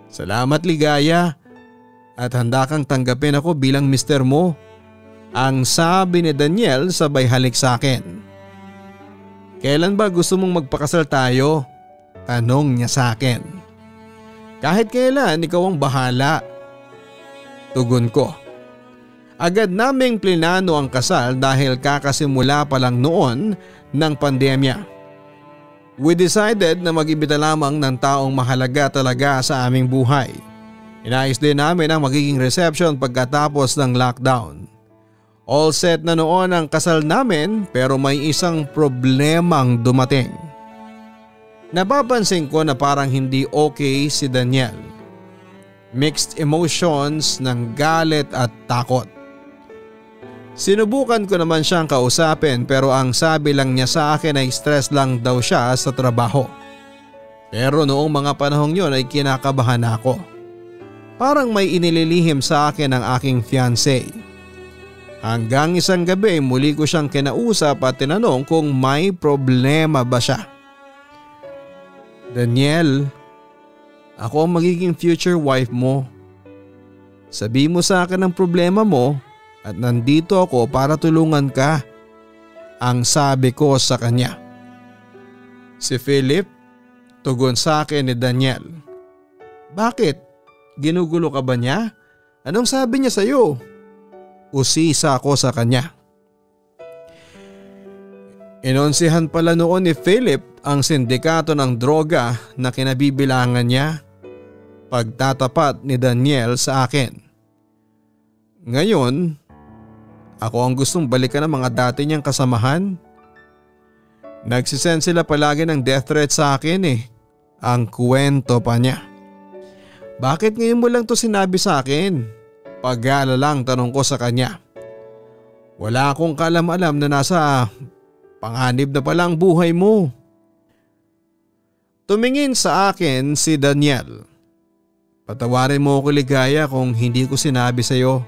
Salamat ligaya at handa kang tanggapin ako bilang mister mo. Ang sabi ni Daniel sabay halik sa akin. Kailan ba gusto mong magpakasal tayo? Tanong niya sa akin. Kahit kailan, ikaw ang bahala. Tugon ko. Agad naming plinano ang kasal dahil kakasimula pa lang noon ng pandemya. We decided na mag-imbita lamang ng taong mahalaga talaga sa aming buhay. Inayos din namin ang magiging reception pagkatapos ng lockdown. All set na noon ang kasal namin pero may isang problemang dumating. Napapansin ko na parang hindi okay si Daniel. Mixed emotions ng galit at takot. Sinubukan ko naman siyang kausapin pero ang sabi lang niya sa akin ay stress lang daw siya sa trabaho. Pero noong mga panahong yon ay kinakabahan ako. Parang may inililihim sa akin ang aking fiancé. Hanggang isang gabi muli ko siyang kinausap at tinanong kung may problema ba siya. Daniel, ako ang magiging future wife mo. Sabi mo sa akin ang problema mo at nandito ako para tulungan ka. Ang sabi ko sa kanya. Si Philip, tugon sa akin ni Daniel. Bakit? Ginugulo ka ba niya? Anong sabi niya sa'yo? Usisa ako sa kanya. Inonsihan pala noon ni Philip ang sindikato ng droga na kinabibilangan niya. Pagtatapat ni Daniel sa akin. Ngayon, ako ang gustong balikan ng mga dati niyang kasamahan. Nagsisend sila palagi ng death threat sa akin eh. Ang kwento pa niya. Bakit ngayon mo lang to sinabi sa akin? Pag-aalalang tanong ko sa kanya. Wala akong kalam-alam na nasa panganib na pala ang buhay mo. Tumingin sa akin si Daniel. Patawarin mo ako ligaya kung hindi ko sinabi sa iyo.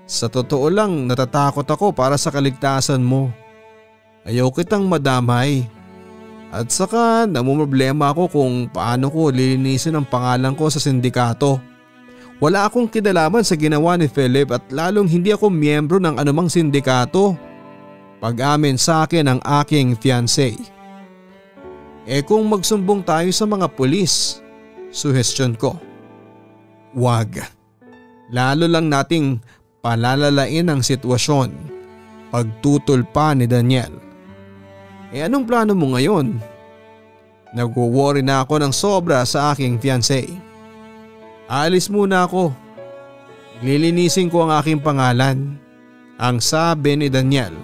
Sa totoo lang natatakot ako para sa kaligtasan mo. Ayaw kitang madamay. At saka namumroblema ako kung paano ko lilinisin ang pangalan ko sa sindikato. Wala akong kinalaman sa ginawa ni Philip at lalong hindi ako miyembro ng anumang sindikato. Pag-amin sa akin ng aking fiancé. Kung magsumbong tayo sa mga pulis, suhestyon ko. Wag. Lalo lang nating palalalain ang sitwasyon. Pagtutol pa ni Daniel. Anong plano mo ngayon? Nagwo-worry na ako ng sobra sa aking fiancé. Alis muna ako. Lilinisin ko ang aking pangalan. Ang sabi ni Daniel.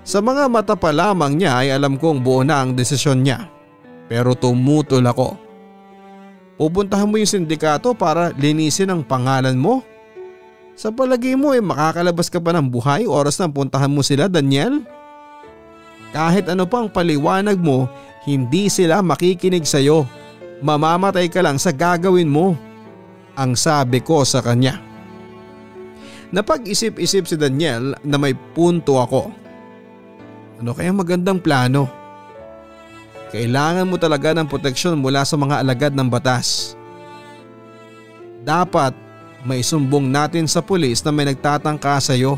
Sa mga mata pa lamang niya ay alam kong buo na ang desisyon niya. Pero tumutol ako. Pupuntahan mo yung sindikato para linisin ang pangalan mo? Sa palagay mo makakalabas ka pa ng buhay oras na puntahan mo sila, Daniel? Kahit ano pang paliwanag mo, hindi sila makikinig sa'yo. Mamamatay ka lang sa gagawin mo. Ang sabi ko sa kanya. Napag-isip-isip si Daniel na may punto ako. Ano kaya magandang plano? Kailangan mo talaga ng proteksyon mula sa mga alagad ng batas. Dapat may sumbong natin sa pulis na may nagtatangka sa iyo.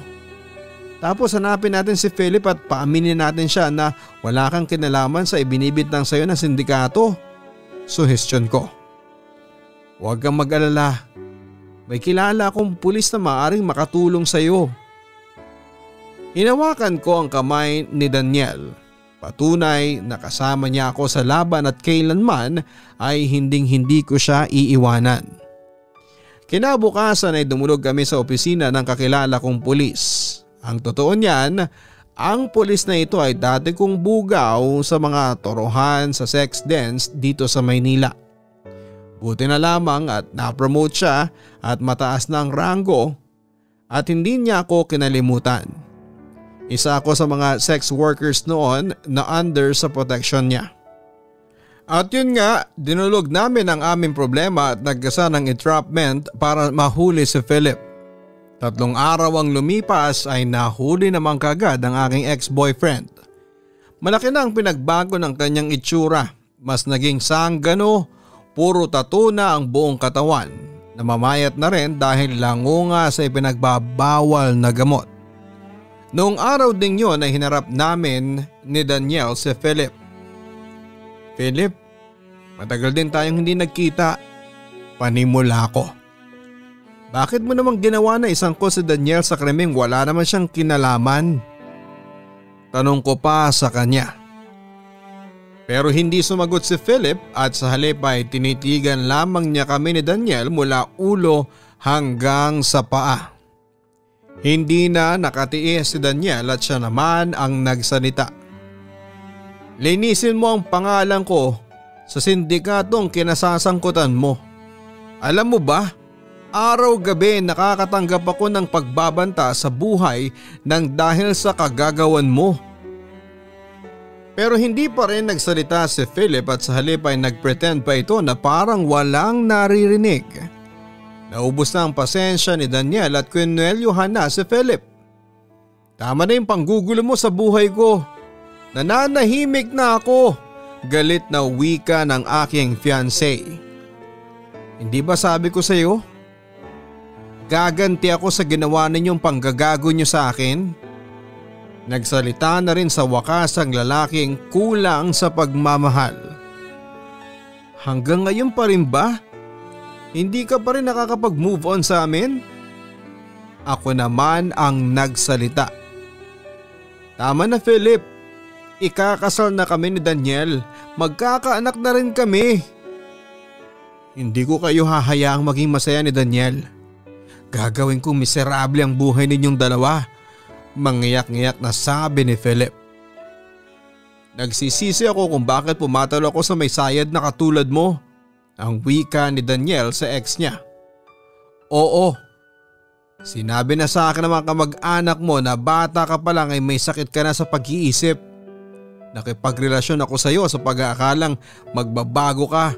Tapos hanapin natin si Philip at paaminin natin siya na wala kang kinalaman sa ibinibintang sa iyo ng sindikato. Suhestyon ko. Huwag kang mag-alala. May kilala akong pulis na maaaring makatulong sa iyo. Hinawakan ko ang kamay ni Daniel Patunay na kasama niya ako sa laban at kailanman ay hinding-hindi ko siya iiwanan. Kinabukasan ay dumulog kami sa opisina ng kakilala kong pulis. Ang totoo niyan, ang pulis na ito ay dati kong bugaw sa mga torohan sa sex dens dito sa Maynila. Buti na lamang at na-promote siya at mataas na ang ranggo at hindi niya ako kinalimutan. Isa ako sa mga sex workers noon na under sa protection niya. At yun nga, dinulog namin ang aming problema at nagkasa ng entrapment para mahuli si Philip. 3 araw ang lumipas ay nahuli naman kagad ang aking ex-boyfriend. Malaki na ang pinagbago ng kanyang itsura. Mas naging sanggano, puro tattoo na ang buong katawan. Namamayat na rin dahil langunga sa ipinagbabawal na gamot. Noong araw ding yun ay hinarap namin ni Daniel si Philip. Philip, matagal din tayong hindi nagkita. Panimula ko. Bakit mo namang ginawa na isang ko si Daniel sa krimeng wala naman siyang kinalaman? Tanong ko pa sa kanya. Pero hindi sumagot si Philip at sa halip ay tinitigan lamang niya kami ni Daniel mula ulo hanggang sa paa. Hindi na nakatiis si Daniel at siya naman ang nagsalita. Linisin mo ang pangalan ko sa sindikatong kinasasangkutan mo. Alam mo ba, araw-gabi nakakatanggap ako ng pagbabanta sa buhay nang dahil sa kagagawan mo. Pero hindi pa rin nagsalita si Philip at sa halip ay nagpretend pa ito na parang walang naririnig. Naubos na ang pasensya ni Daniel at kinwelyuhan na si Philip. Tama na yung panggugulo mo sa buhay ko. Nananahimik na ako. Galit na wika ng aking fiancé. Hindi ba sabi ko sa iyo? Gaganti ako sa ginawa ninyong panggagago niyo sa akin. Nagsalita na rin sa wakas ang lalaking kulang sa pagmamahal. Hanggang ngayon pa rin ba? Hindi ka pa rin nakakapag-move on sa amin? Ako naman ang nagsalita. Tama na Philip, ikakasal na kami ni Daniel, magkakaanak na rin kami. Hindi ko kayo hahayaang maging masaya ni Daniel. Gagawin kong miserable ang buhay ninyong dalawa, mangiyak-ngiyak na sabi ni Philip. Nagsisisi ako kung bakit pumatalo ako sa may sayad na katulad mo. Ang wika ni Daniel sa ex niya. Oo, sinabi na sa akin ng mga kamag-anak mo na bata ka pa lang ay may sakit ka na sa pag-iisip. Nakipagrelasyon ako sa iyo sa pag-aakalang magbabago ka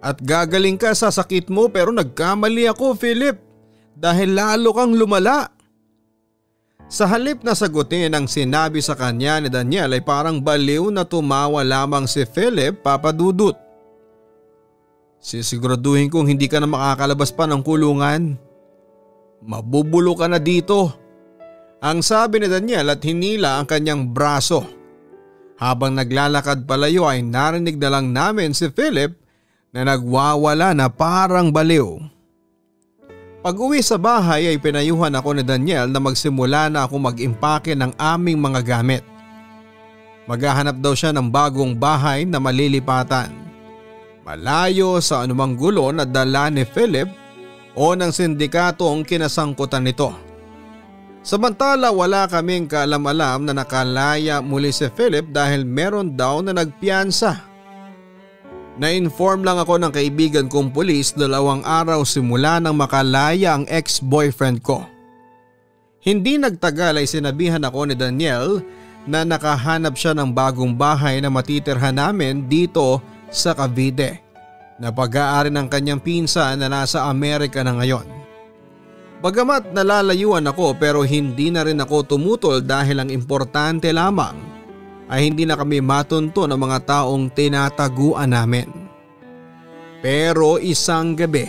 at gagaling ka sa sakit mo pero nagkamali ako Philip dahil lalo kang lumala. Sa halip na sagutin ang sinabi sa kanya ni Daniel ay parang baliw na tumawa lamang si Philip papadudot. Sisiguraduhin kong hindi ka na makakalabas pa ng kulungan. Mabubulo ka na dito. Ang sabi ni Daniel at hinila ang kanyang braso. Habang naglalakad palayo ay narinig na lang namin si Philip na nagwawala na parang baliw. Pag-uwi sa bahay ay pinayuhan ako ni Daniel na magsimula na ako mag-impake ng aming mga gamit. Maghahanap daw siya ng bagong bahay na malilipatan. Malayo sa anumang gulo na dala ni Philip o ng sindikatong kinasangkutan nito. Samantala wala kaming kaalam-alam na nakalaya muli si Philip dahil meron daw na nagpiyansa. Na-inform lang ako ng kaibigan kong pulis 2 araw simula nang makalaya ang ex-boyfriend ko. Hindi nagtagal ay sinabihan ako ni Daniel na nakahanap siya ng bagong bahay na matitirhan namin dito sa Cavite na pag-aari ng kanyang pinsan na nasa Amerika na ngayon. Bagamat nalalayuan ako pero hindi na rin ako tumutol dahil ang importante lamang ay hindi na kami matunto ng mga taong tinataguan namin. Pero isang gabi,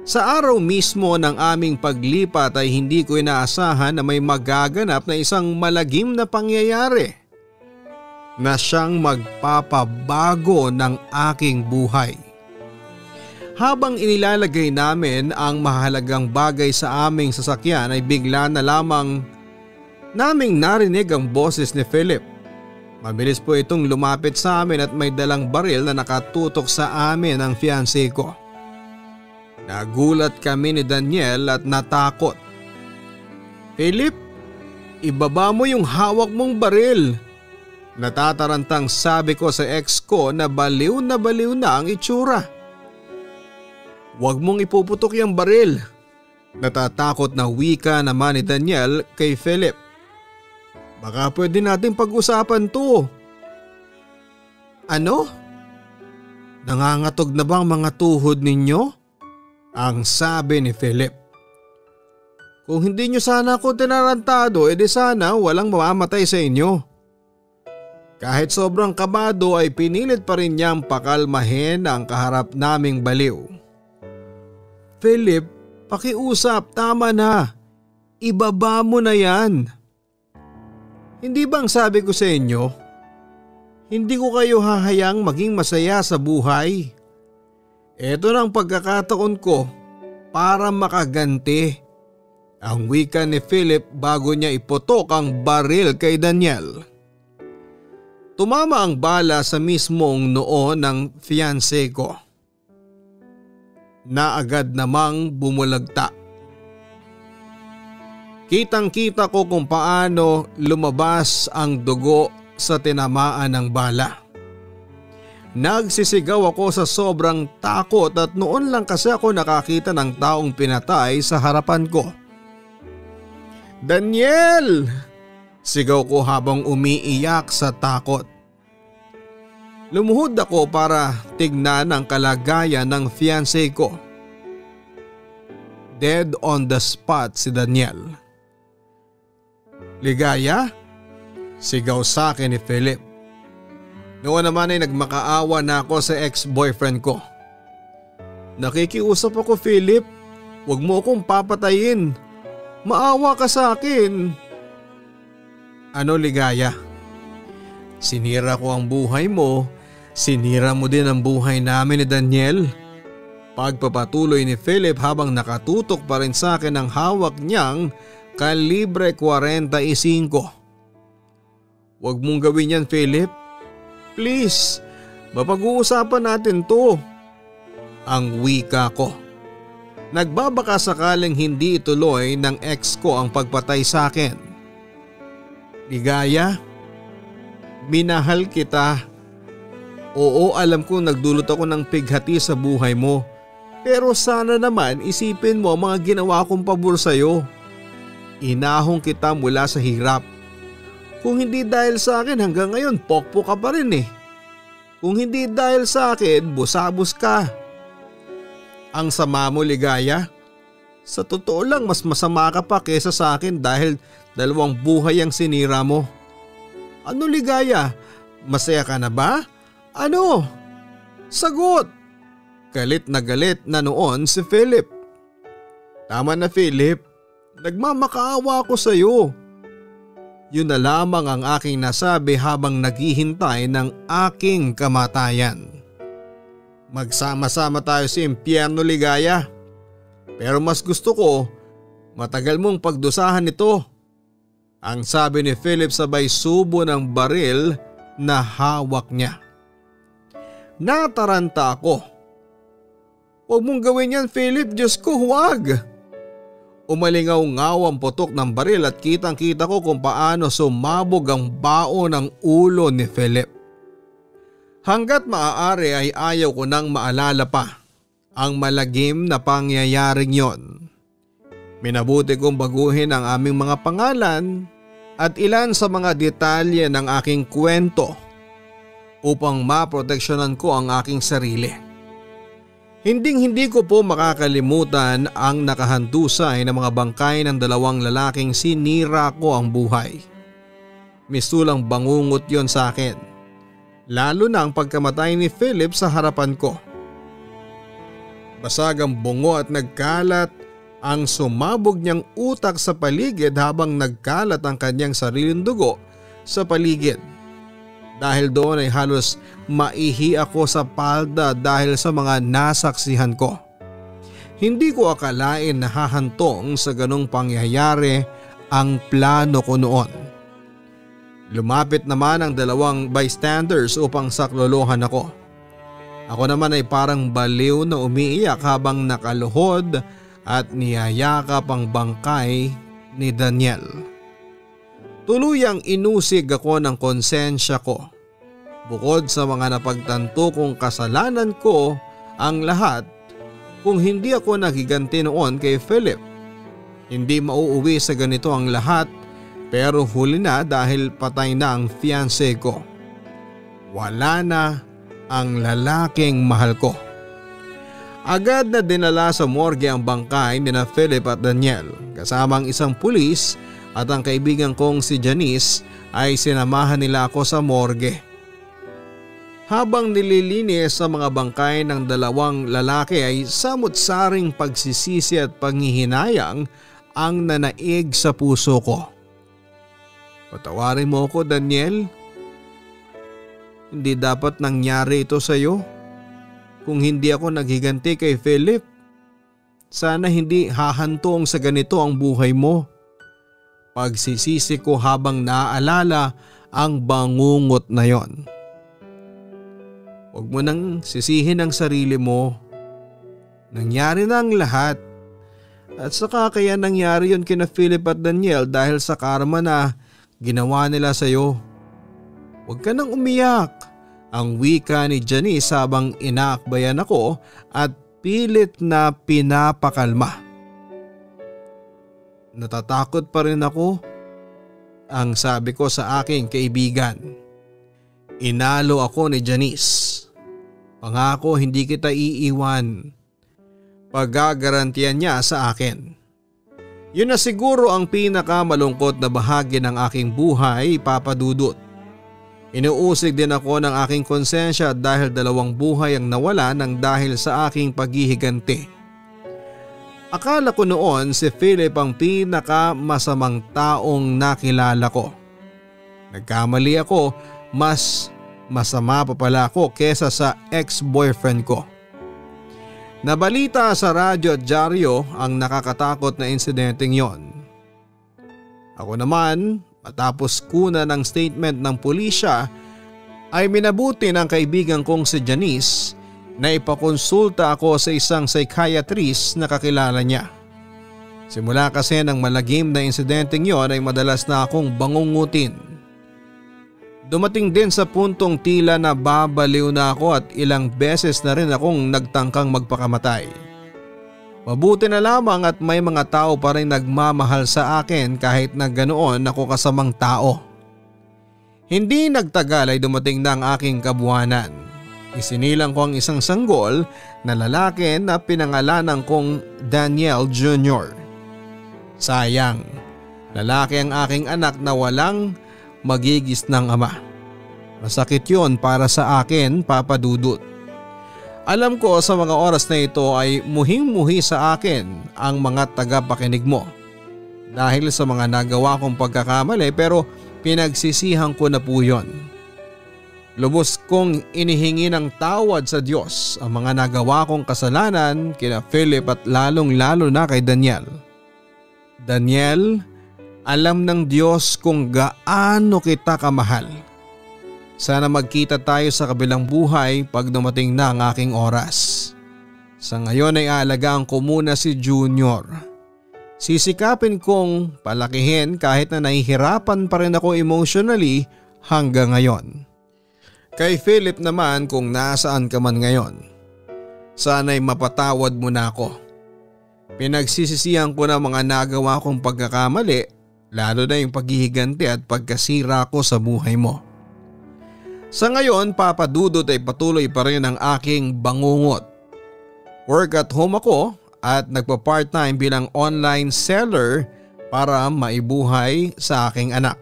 sa araw mismo ng aming paglipat ay hindi ko inaasahan na may magaganap na isang malagim na pangyayari na siyang magpapabago ng aking buhay. Habang inilalagay namin ang mahalagang bagay sa aming sasakyan ay bigla na lamang naming narinig ang boses ni Philip. Mabilis po itong lumapit sa amin at may dalang baril na nakatutok sa amin ang fiancé ko. Nagulat kami ni Daniel at natakot. "Philip, ibaba mo yung hawak mong baril." Natatarantang sabi ko sa ex ko na baliw na ang itsura. "Huwag mong ipuputok yung baril." Natatakot na wika naman ni Daniel kay Philip. "Baka pwede natin pag-usapan to." "Ano? Nangangatog na bang mga tuhod ninyo?" ang sabi ni Philip. "Kung hindi nyo sana ako tinarantado, edi sana walang mamamatay sa inyo." Kahit sobrang kabado ay pinilit pa rin niyang pakalmahin ang kaharap naming baliw. "Philip, pakiusap, tama na. Ibaba mo na yan." "Hindi bang sabi ko sa inyo, hindi ko kayo hahayang maging masaya sa buhay? Ito na ang pagkakataon ko para makaganti." Ang wika ni Philip bago niya iputok ang baril kay Daniel. Tumama ang bala sa mismong noo ng fiancé ko. Na agad namang bumulagta. Kitang-kita ko kung paano lumabas ang dugo sa tinamaan ng bala. Nagsisigaw ako sa sobrang takot at noon lang kasi ako nakakita ng taong pinatay sa harapan ko. "Daniel!" sigaw ko habang umiiyak sa takot. Lumuhod ako para tignan ang kalagayan ng fiancé ko. Dead on the spot si Daniel. "Ligaya?" sigaw sa akin ni Philip. Noon naman ay nagmakaawa na ako sa ex-boyfriend ko. "Nakikiusap ako, Philip. Huwag mo akong papatayin. Maawa ka sa akin." "Ano, Ligaya? Sinira ko ang buhay mo, sinira mo din ang buhay namin ni Daniel." Pagpapatuloy ni Philip habang nakatutok pa rin sa akin ang hawak niyang kalibre 45. "Huwag mong gawin yan, Philip. Please, mapag-uusapan natin to." Ang wika ko. Nagbabaka sakaling hindi ituloy ng ex ko ang pagpatay sa akin. "Ligaya, minahal kita. Oo, alam ko nagdulot ako ng pighati sa buhay mo. Pero sana naman isipin mo ang mga ginawa kong pabor sa'yo. Inahong kita mula sa hirap. Kung hindi dahil sa akin hanggang ngayon pokpok ka pa rin eh. Kung hindi dahil sa akin busabos ka. Ang sama mo, Ligaya. Sa totoo lang mas masama ka pa kesa sa akin dahil 2 buhay ang sinira mo. Ano, Ligaya? Masaya ka na ba? Ano? Sagot!" Galit na noon si Philip. "Tama na, Philip. Nagmamakaawa ako sa iyo." Yun na lamang ang aking nasabi habang naghihintay ng aking kamatayan. "Magsama-sama tayo sa impyerno, Ligaya. Pero mas gusto ko matagal mong pagdusahan ito." Ang sabi ni Philip sabay subo ng baril na hawak niya. Nataranta ako. "Huwag mong gawin yan, Philip. Diyos ko, huwag!" Umalingaw-ngaw ang putok ng baril at kitang-kita ko kung paano sumabog ang bao ng ulo ni Philip. Hanggat maaari ay ayaw ko nang maalala pa ang malagim na pangyayaring yon. Minabuti kong baguhin ang aming mga pangalan at ilan sa mga detalye ng aking kwento upang maproteksyonan ko ang aking sarili. Hinding-hindi ko po makakalimutan ang nakahandusay na mga bangkay ng 2 lalaking sinira ko ang buhay. Mistulang bangungot yon sa akin, lalo na ang pagkamatay ni Philip sa harapan ko. Basag ang bungo at nagkalat ang sumabog niyang utak sa paligid habang nagkalat ang kanyang sariling dugo sa paligid. Dahil doon ay halos maihi ako sa palda dahil sa mga nasaksihan ko. Hindi ko akalain na hahantong sa ganong pangyayari ang plano ko noon. Lumapit naman ang dalawang bystanders upang saklolohan ako. Ako naman ay parang baliw na umiiyak habang nakaluhod at niyayakap ang bangkay ni Daniel. Tuluyang inusig ako ng konsensya ko. Bukod sa mga napagtanto kong kasalanan ko ang lahat, kung hindi ako nagiganti noon kay Philip, hindi mauuwi sa ganito ang lahat, pero huli na dahil patay na ang fiancé ko. Wala na ang lalaking mahal ko. Agad na dinala sa morgue ang bangkay ni na Philip at Daniel kasama ang isang pulis, at ang kaibigan kong si Janice ay sinamahan nila ako sa morgue. Habang nililinis sa mga bangkay ng dalawang lalaki ay samut-saring pagsisisi at panghihinayang ang nanaig sa puso ko. Patawarin mo ako, Daniel. Hindi dapat nangyari ito sa iyo. Kung hindi ako naghiganti kay Philip, sana hindi hahantong sa ganito ang buhay mo. Pagsisisi ko habang naaalala ang bangungot na yon. Huwag mo nang sisihin ang sarili mo. Nangyari na ang lahat. At saka kaya nangyari yon kina Philip at Daniel dahil sa karma na ginawa nila sa iyo. Huwag ka nang umiyak, ang wika ni Janice habang inaakbayan ako at pilit na pinapakalma. Natatakot pa rin ako, ang sabi ko sa aking kaibigan. Inalo ako ni Janice. Pangako hindi kita iiwan. Pagagarantiyan niya sa akin. Yun na siguro ang pinakamalungkot na bahagi ng aking buhay, Papa Dudut. Inuusig din ako ng aking konsensya dahil dalawang buhay ang nawala ng dahil sa aking paghihiganti. Akala ko noon si Philip ang pinakamasamang taong nakilala ko. Nagkamali ako, mas masama pa pala ako kesa sa ex-boyfriend ko. Nabalita sa radyo at dyaryo ang nakakatakot na insidenteng yon. Ako naman, matapos kuna ng statement ng pulisya, ay minabuti ng kaibigan kong si Janice na ipakonsulta ako sa isang psychiatrist na kakilala niya. Simula kasi ng malagim na insidenteng yon ay madalas na akong bangungutin. Dumating din sa puntong tila na babaliw na ako at ilang beses na rin akong nagtangkang magpakamatay. Mabuti na lamang at may mga tao pa rin nagmamahal sa akin kahit na ganoon ako kasamang tao. Hindi nagtagal ay dumating na ang aking kabuhanan. Isinilang ko ang isang sanggol na lalaki na pinangalanan kong Daniel Jr. Sayang, lalaki ang aking anak na walang magigis ng ama. Masakit yun para sa akin, Papa Dudut. Alam ko sa mga oras na ito ay muhing-muhi sa akin ang mga tagapakinig mo. Dahil sa mga nagawa kong pagkakamali pero pinagsisihan ko na po yun. Lubos kong inihingi ng tawad sa Diyos ang mga nagawa kong kasalanan kina Philip at lalong-lalo na kay Daniel. Daniel, alam ng Diyos kung gaano kita kamahal. Sana magkita tayo sa kabilang buhay pag dumating na ang aking oras. Sa ngayon ay aalagaan ko muna si Junior. Sisikapin kong palakihin kahit na nahihirapan pa rin ako emotionally hanggang ngayon. Kay Philip naman kung nasaan ka man ngayon, sana'y mapatawad mo na ako. Pinagsisisihan ko na mga nagawa kong pagkakamali, lalo na yung paghihiganti at pagkasira ko sa buhay mo. Sa ngayon, Papa Dudut ay patuloy pa rin ang aking bangungot. Work at home ako at nagpa-part-time bilang online seller para maibuhay sa aking anak.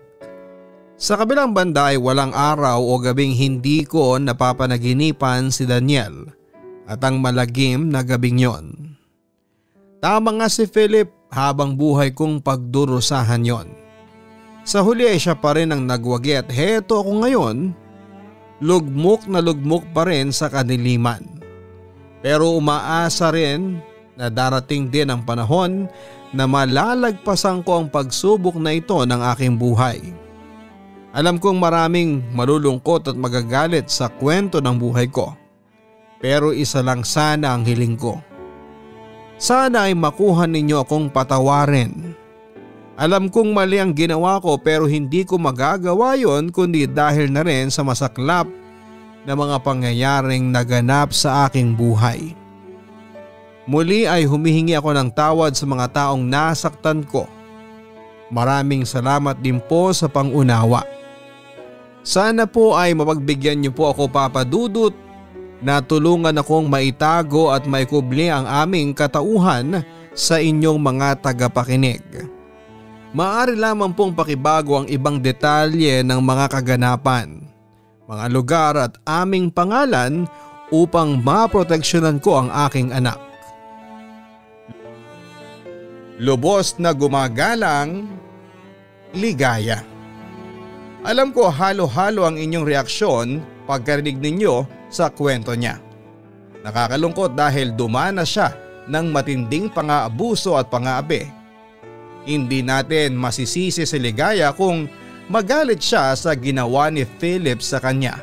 Sa kabilang banda ay walang araw o gabing hindi ko napapanaginipan si Daniel at ang malagim na gabing yon. Tama nga si Philip habang buhay kong pagdurusahan yon. Sa huli ay siya pa rin ang nagwagi at heto ako ngayon, lugmok na lugmok pa rin sa kadiliman. Pero umaasa rin na darating din ang panahon na malalagpasan ko ang pagsubok na ito ng aking buhay. Alam kong maraming malulungkot at magagalit sa kwento ng buhay ko. Pero isa lang sana ang hiling ko. Sana ay makuha ninyo akong patawarin. Alam kong mali ang ginawa ko pero hindi ko magagawa yon kundi dahil na rin sa masaklap na mga pangyayaring naganap sa aking buhay. Muli ay humihingi ako ng tawad sa mga taong nasaktan ko. Maraming salamat din po sa pangunawa. Sana po ay mapagbigyan niyo po ako, Papa Dudut, na tulungan akong maitago at maikubli ang aming katauhan sa inyong mga tagapakinig. Maaari lamang pong pakibago ang ibang detalye ng mga kaganapan, mga lugar at aming pangalan upang maproteksyonan ko ang aking anak. Lubos na gumagalang, Ligaya. Alam ko halo-halo ang inyong reaksyon pagkarinig ninyo sa kwento niya. Nakakalungkot dahil dumanas siya ng matinding pang-aabuso at pang-aabi. Hindi natin masisisi si Ligaya kung magalit siya sa ginawa ni Philip sa kanya.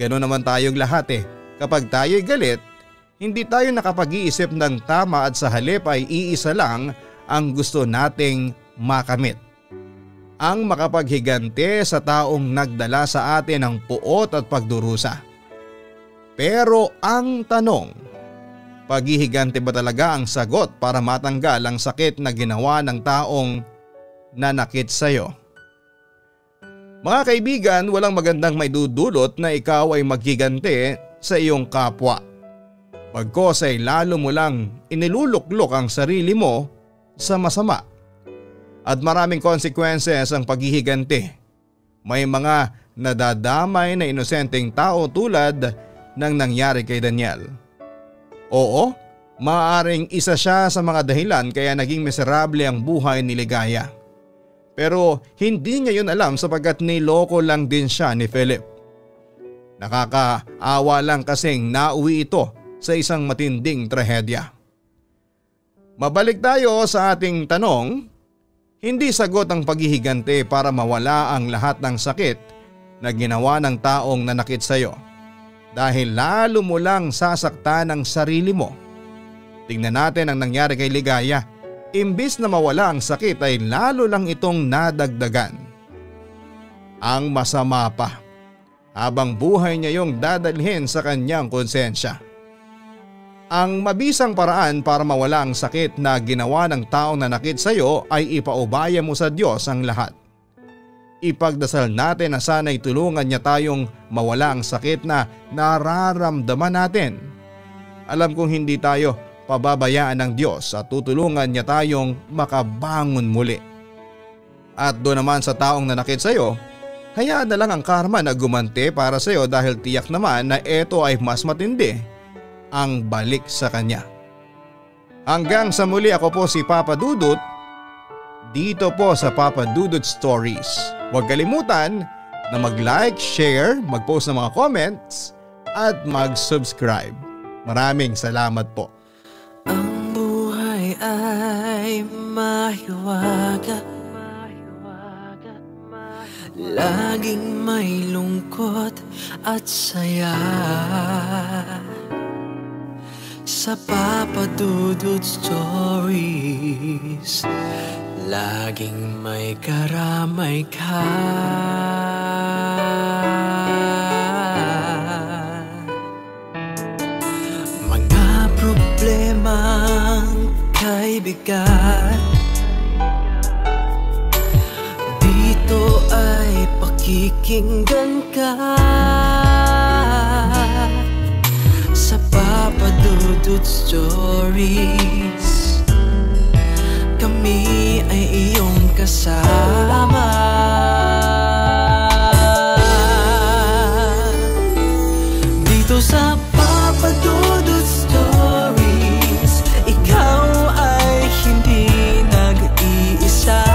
Ganoon naman tayong lahat Kapag tayo'y galit, hindi tayo nakapag-iisip ng tama at sa halip ay iisa lang ang gusto nating makamit. Ang makapaghigante sa taong nagdala sa atin ng puot at pagdurusa. Pero ang tanong, paghihigante ba talaga ang sagot para matanggal ang sakit na ginawa ng taong nanakit sa'yo? Mga kaibigan, walang magandang maidudulot na ikaw ay maghigante sa iyong kapwa. Pagkos ay lalo mo lang iniluluklok ang sarili mo sa masama. At maraming consequences ang paghihigante. May mga nadadamay na inosenteng tao tulad ng nangyari kay Daniel. Oo, maaaring isa siya sa mga dahilan kaya naging miserable ang buhay ni Ligaya. Pero hindi niya yun alam sapagkat niloko lang din siya ni Philip. Nakakaawa lang kasing nauwi ito sa isang matinding trahedya. Mabalik tayo sa ating tanong. Hindi sagot ang paghihigante para mawala ang lahat ng sakit na ginawa ng taong nanakit sa iyo. Dahil lalo mo lang sasaktan ang sarili mo. Tingnan natin ang nangyari kay Ligaya. Imbis na mawala ang sakit ay lalo lang itong nadagdagan. Ang masama pa, habang buhay niya yung dadalhin sa kanyang konsensya. Ang mabisang paraan para mawala ang sakit na ginawa ng taong nanakit sa iyo ay ipaubaya mo sa Diyos ang lahat. Ipagdasal natin na sana'y tulungan niya tayong mawala ang sakit na nararamdaman natin. Alam kong hindi tayo pababayaan ng Diyos at tutulungan niya tayong makabangon muli. At doon naman sa taong nanakit sa iyo, hayaan na lang ang karma na gumante para sa iyo dahil tiyak naman na ito ay mas matindi ang balik sa kanya. Hanggang sa muli, ako po si Papa Dudut dito po sa Papa Dudut Stories. Huwag kalimutan na mag-like, share, mag-post ng mga comments at mag-subscribe. Maraming salamat po. Ang buhay ay mahiwaga, laging may lungkot at saya. Sa Papa Dudut Stories, laging may karamay ka. Mga problemang kaibigan, dito ay pakikinggan ka. Sa Papa Dudut Stories, kami ay iyong kasama. Dito sa Papa Dudut Stories, ikaw ay hindi nag-iisa.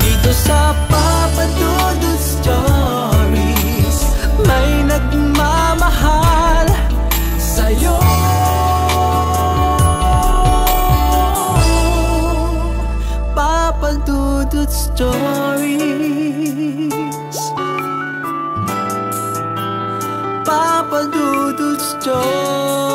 Dito sa Papa Dudut Stories, may nagmamahal sa'yo. Stories.